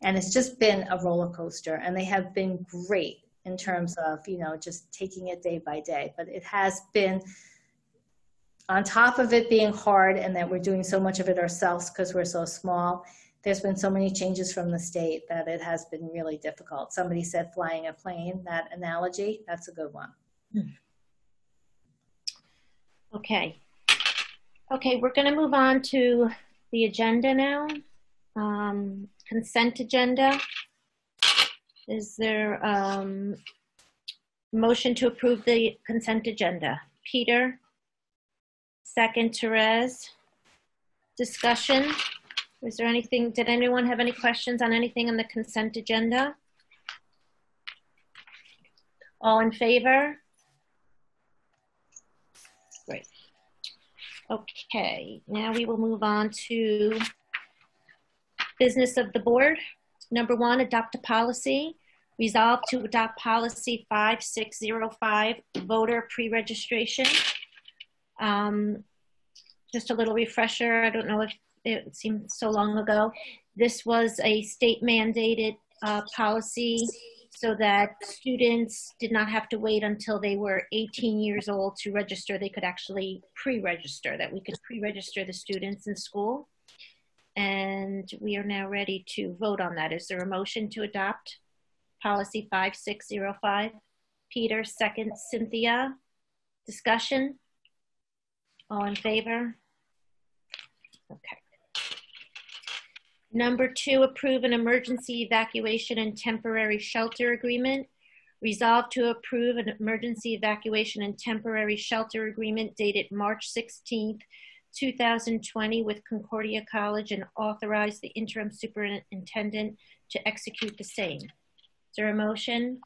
And it's just been a roller coaster, and they have been great in terms of, just taking it day by day. But it has been, on top of it being hard and that we're doing so much of it ourselves because we're so small, there's been so many changes from the state that it has been really difficult. Somebody said flying a plane, that analogy, that's a good one. Okay. Okay, we're going to move on to the agenda now. Consent agenda. Is there a motion to approve the consent agenda? Peter? Second, Terez. Discussion. Is there anything, did anyone have any questions on anything on the consent agenda? All in favor? Great. Okay, now we will move on to business of the board. Number 1, adopt a policy. Resolve to adopt policy 5605, voter pre-registration. Just a little refresher. I don't know if it seemed so long ago. This was a state mandated policy so that students did not have to wait until they were 18 years old to register. They could actually pre-register, that we could pre-register the students in school. And we are now ready to vote on that. Is there a motion to adopt policy 5605? Peter, second. Cynthia. Discussion? All in favor? Okay. Number 2, approve an emergency evacuation and temporary shelter agreement. Resolve to approve an emergency evacuation and temporary shelter agreement dated March 16th, 2020 with Concordia College, and authorize the interim superintendent to execute the same. Is there a motion?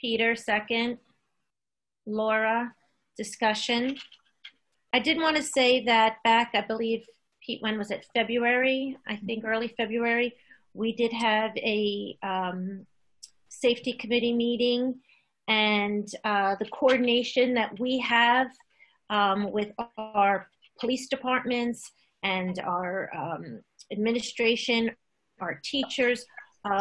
Peter, second. Laura, discussion. I did want to say that back, I believe, Pete, when was it? February, I think early February, we did have a safety committee meeting, and the coordination that we have with our police departments and our administration, our teachers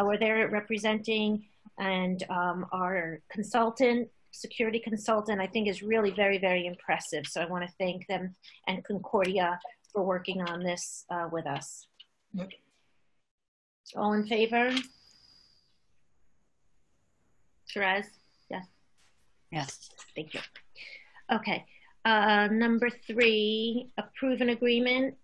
were there representing, and our consultant security consultant, I think is really very, very impressive. So I want to thank them and Concordia for working on this with us. Yep. All in favor? Terez? Yes. Yes. Thank you. Okay. Number 3, approve an agreement.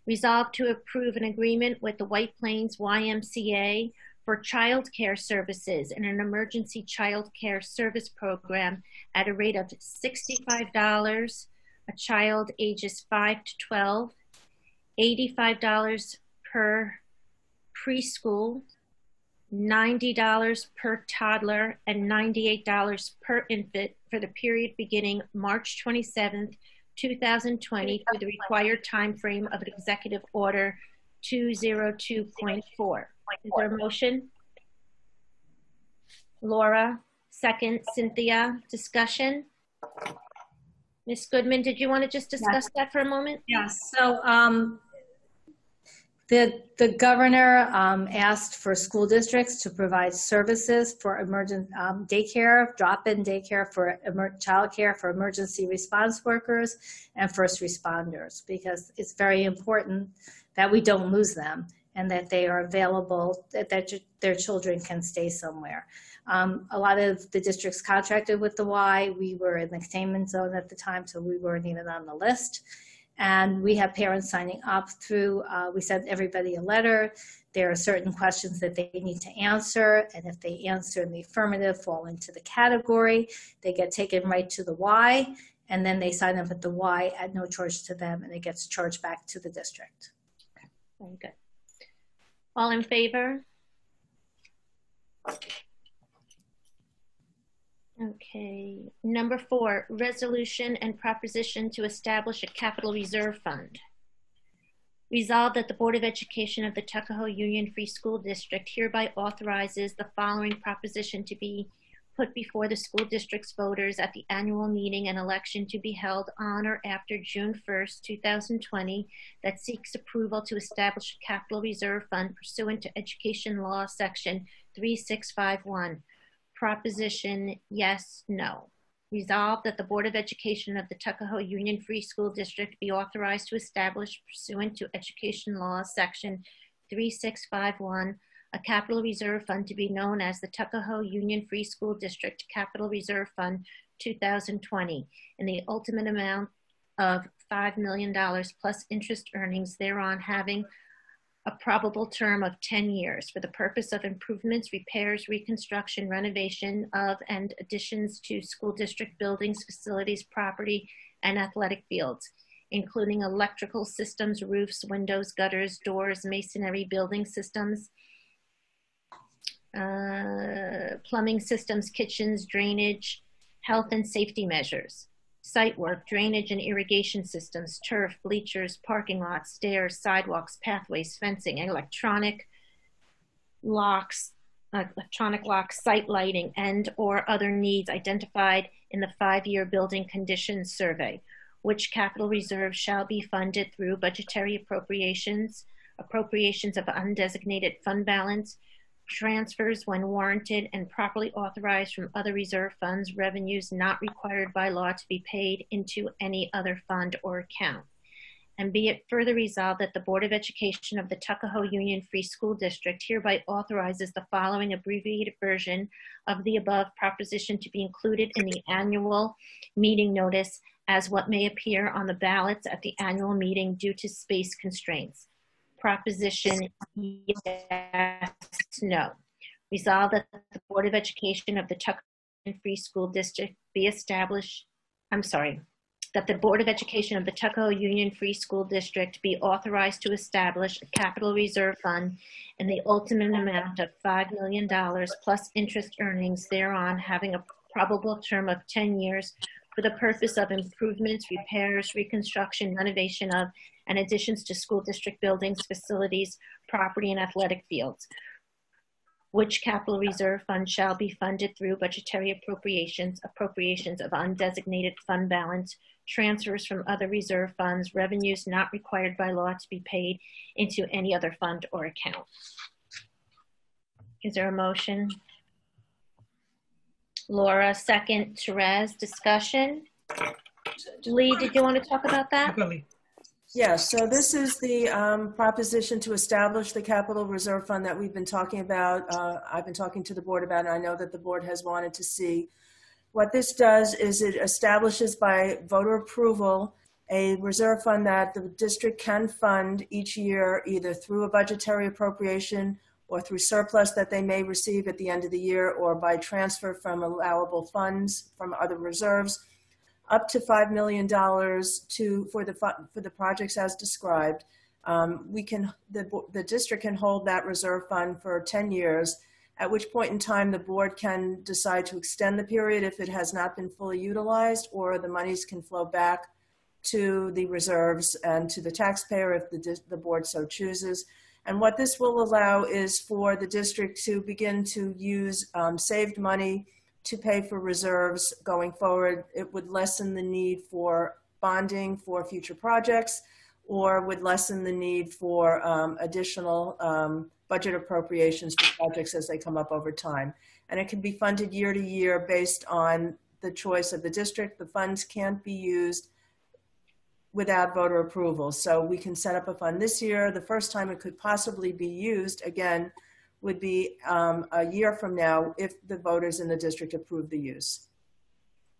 Resolve to approve an agreement with the White Plains YMCA for child care services in an emergency child care service program at a rate of $65 a child ages 5 to 12, $85 per preschool, $90 per toddler, and $98 per infant for the period beginning March 27th, 2020 through the required time frame of Executive Order 202.4. Is there a motion? Laura, second. Cynthia, discussion? Ms. Goodman, did you want to just discuss that for a moment? Yes. So the governor asked for school districts to provide services for emergent daycare, drop-in daycare for child care for emergency response workers and first responders, because it's very important that we don't lose them and that they are available, that their children can stay somewhere. A lot of the districts contracted with the Y. We were in the containment zone at the time, so we weren't even on the list. And we have parents signing up through, we sent everybody a letter. There are certain questions that they need to answer, and if they answer in the affirmative, fall into the category, they get taken right to the Y, and then they sign up at the Y at no charge to them, and it gets charged back to the district. Very good. All in favor? Okay. Number 4, resolution and proposition to establish a capital reserve fund. Resolved that the Board of Education of the Tuckahoe Union Free School District hereby authorizes the following proposition to be put before the school district's voters at the annual meeting and election to be held on or after June 1st, 2020, that seeks approval to establish a capital reserve fund pursuant to Education Law Section 3651. Proposition yes, no. Resolved that the Board of Education of the Tuckahoe Union Free School District be authorized to establish pursuant to Education Law Section 3651 a capital reserve fund to be known as the Tuckahoe Union Free School District Capital Reserve Fund 2020 in the ultimate amount of $5 million plus interest earnings thereon, having a probable term of 10 years for the purpose of improvements, repairs, reconstruction, renovation of, and additions to school district buildings, facilities, property, and athletic fields, including electrical systems, roofs, windows, gutters, doors, masonry, building systems, plumbing systems, kitchens, drainage, health and safety measures, site work, drainage and irrigation systems, turf, bleachers, parking lots, stairs, sidewalks, pathways, fencing, electronic locks, site lighting, and or other needs identified in the 5-year building conditions survey, which capital reserve shall be funded through budgetary appropriations, appropriations of undesignated fund balance, transfers when warranted and properly authorized from other reserve funds, revenues not required by law to be paid into any other fund or account. And be it further resolved that the Board of Education of the Tuckahoe Union Free School District hereby authorizes the following abbreviated version of the above proposition to be included in the annual meeting notice as what may appear on the ballots at the annual meeting due to space constraints. Proposition yes, no. Resolved that the Board of Education of the Tuckahoe Free School District be established, that the Board of Education of the Tuckahoe Union Free School District be authorized to establish a capital reserve fund in the ultimate amount of $5 million plus interest earnings thereon, having a probable term of 10 years for the purpose of improvements, repairs, reconstruction, renovation of, and additions to school district buildings, facilities, property, and athletic fields, which capital reserve fund shall be funded through budgetary appropriations, appropriations of undesignated fund balance, transfers from other reserve funds, revenues not required by law to be paid into any other fund or account. Is there a motion? Laura, second. Terez, discussion. Lee, did you want to talk about that? Lee. Yeah, so this is the proposition to establish the capital reserve fund that we've been talking about. I've been talking to the board about, and I know that the board has wanted to see. What this does is it establishes by voter approval a reserve fund that the district can fund each year, either through a budgetary appropriation or through surplus that they may receive at the end of the year, or by transfer from allowable funds from other reserves, up to $5 million for the projects as described. The district can hold that reserve fund for 10 years, at which point in time the board can decide to extend the period if it has not been fully utilized, or the monies can flow back to the reserves and to the taxpayer if the board so chooses. And what this will allow is for the district to begin to use saved money to pay for reserves going forward. It would lessen the need for bonding for future projects, or would lessen the need for additional budget appropriations for projects as they come up over time. And it can be funded year to year based on the choice of the district. The funds can't be used without voter approval. So we can set up a fund this year. The first time it could possibly be used, again, would be a year from now if the voters in the district approve the use.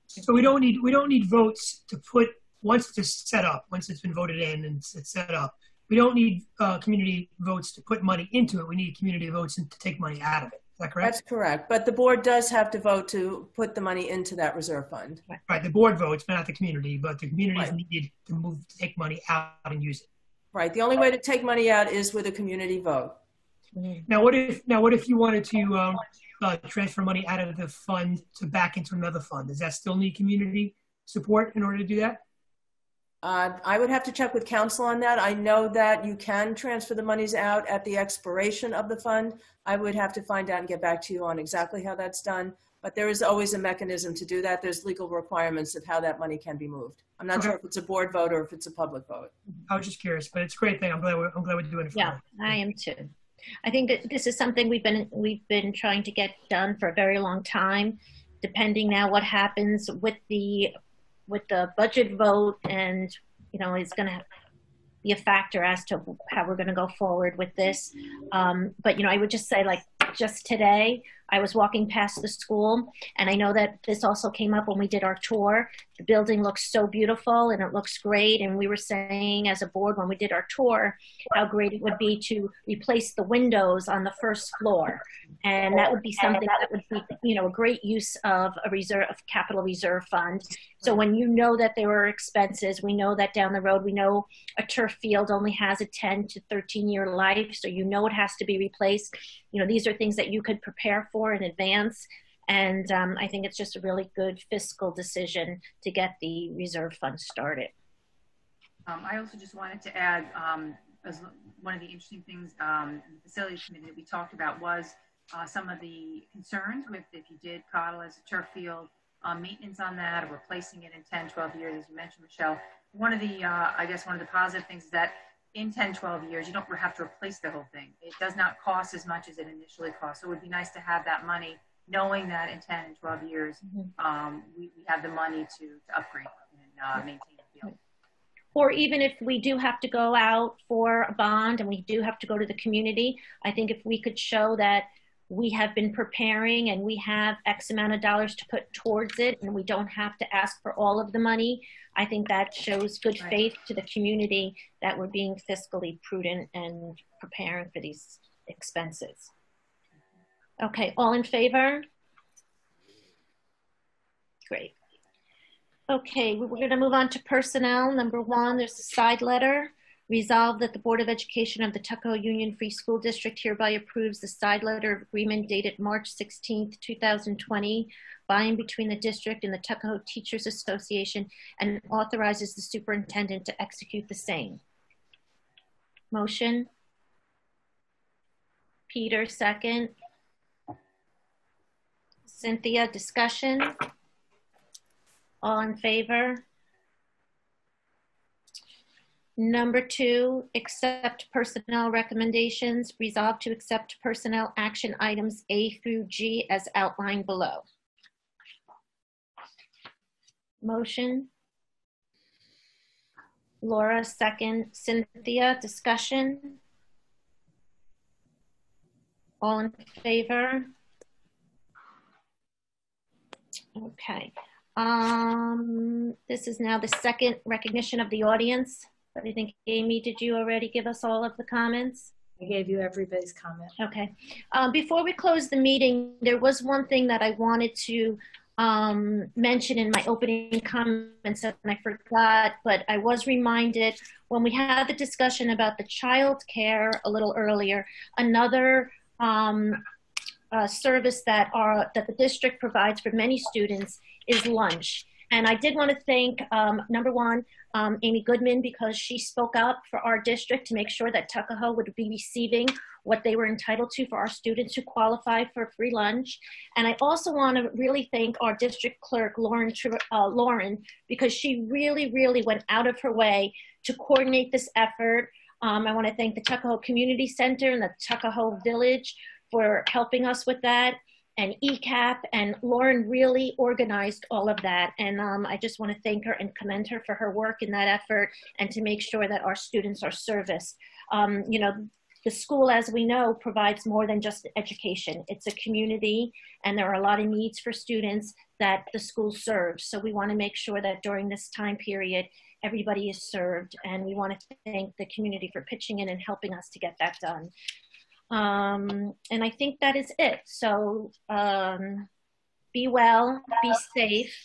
So we don't need votes to put, once it's set up, once it's been voted in and it's set up, we don't need community votes to put money into it. We need community votes to take money out of it. Is that correct? That's correct. But the board does have to vote to put the money into that reserve fund. Right. The board votes, but not the community. But the community is Right. needed to take money out and use it. Right. The only way to take money out is with a community vote. Now, what if you wanted to transfer money out of the fund to back into another fund? Does that still need community support in order to do that? I would have to check with council on that. I know that you can transfer the monies out at the expiration of the fund. I would have to find out and get back to you on exactly how that's done. But there is always a mechanism to do that. There's legal requirements of how that money can be moved. I'm not sure if it's a board vote or if it's a public vote. I was just curious, but it's a great thing. I'm glad we're doing it. Yeah, I am too. I think that this is something we've been trying to get done for a very long time. Depending now what happens with the budget vote, and it's going to be a factor as to how we're going to go forward with this. But I would just say, like, just today I was walking past the school, and I know that this also came up when we did our tour. The building looks so beautiful and it looks great. And we were saying as a board when we did our tour, how great it would be to replace the windows on the first floor. And that would be something that would be, a great use of a capital reserve fund. So when that there are expenses, we know that down the road, we know a turf field only has a 10 to 13-year life. So it has to be replaced. These are things that you could prepare for in advance. And I think it's just a really good fiscal decision to get the reserve fund started. I also just wanted to add, as one of the interesting things in the facilities committee that we talked about was some of the concerns with if you did coddle as a turf field, maintenance on that, or replacing it in 10, 12 years, as you mentioned, Michelle. One of the, one of the positive things is that in 10, 12 years, you don't have to replace the whole thing. It does not cost as much as it initially cost. So it would be nice to have that money, knowing that in 10 and 12 years, we have the money to upgrade and maintain the field. Or even if we do have to go out for a bond and we do have to go to the community, I think if we could show that we have been preparing and we have X amount of dollars to put towards it and we don't have to ask for all of the money, I think that shows good faith to the community that we're being fiscally prudent and preparing for these expenses. Okay, all in favor? Great. Okay, we're going to move on to personnel. Number 1, there's a side letter. Resolved that the Board of Education of the Tuckahoe Union Free School District hereby approves the side letter of agreement dated March 16th, 2020, by and between the district and the Tuckahoe Teachers Association, and authorizes the superintendent to execute the same. Motion? Peter, second. Cynthia, discussion? All in favor? Number 2, accept personnel recommendations. Resolve to accept personnel action items A through G as outlined below. Motion. Laura, second. Cynthia, discussion? All in favor? Okay. This is now the second recognition of the audience. But I think, Amy, did you already give us all of the comments? I gave you everybody's comment. Okay. Before we close the meeting, there was one thing that I wanted to mention in my opening comments and I forgot, but I was reminded when we had the discussion about the child care a little earlier, another service that the district provides for many students is lunch. And I did want to thank, number one, Amy Goodman, because she spoke up for our district to make sure that Tuckahoe would be receiving what they were entitled to for our students who qualify for free lunch. And I also want to really thank our district clerk, Lauren, because she really, really went out of her way to coordinate this effort. I want to thank the Tuckahoe Community Center and the Tuckahoe Village for helping us with that, and ECAP, and Lauren really organized all of that. And I just want to thank her and commend her for her work in that effort and to make sure that our students are serviced. You know, the school, as we know, provides more than just education. It's a community, and there are a lot of needs for students that the school serves. So we want to make sure that during this time period, everybody is served. And we want to thank the community for pitching in and helping us to get that done. And I think that is it. So be well, be safe,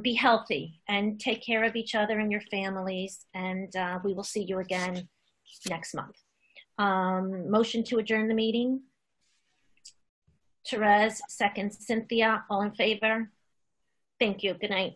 be healthy, and take care of each other and your families. And we will see you again next month. Motion to adjourn the meeting. Terez, second. Cynthia, all in favor? Thank you. Good night.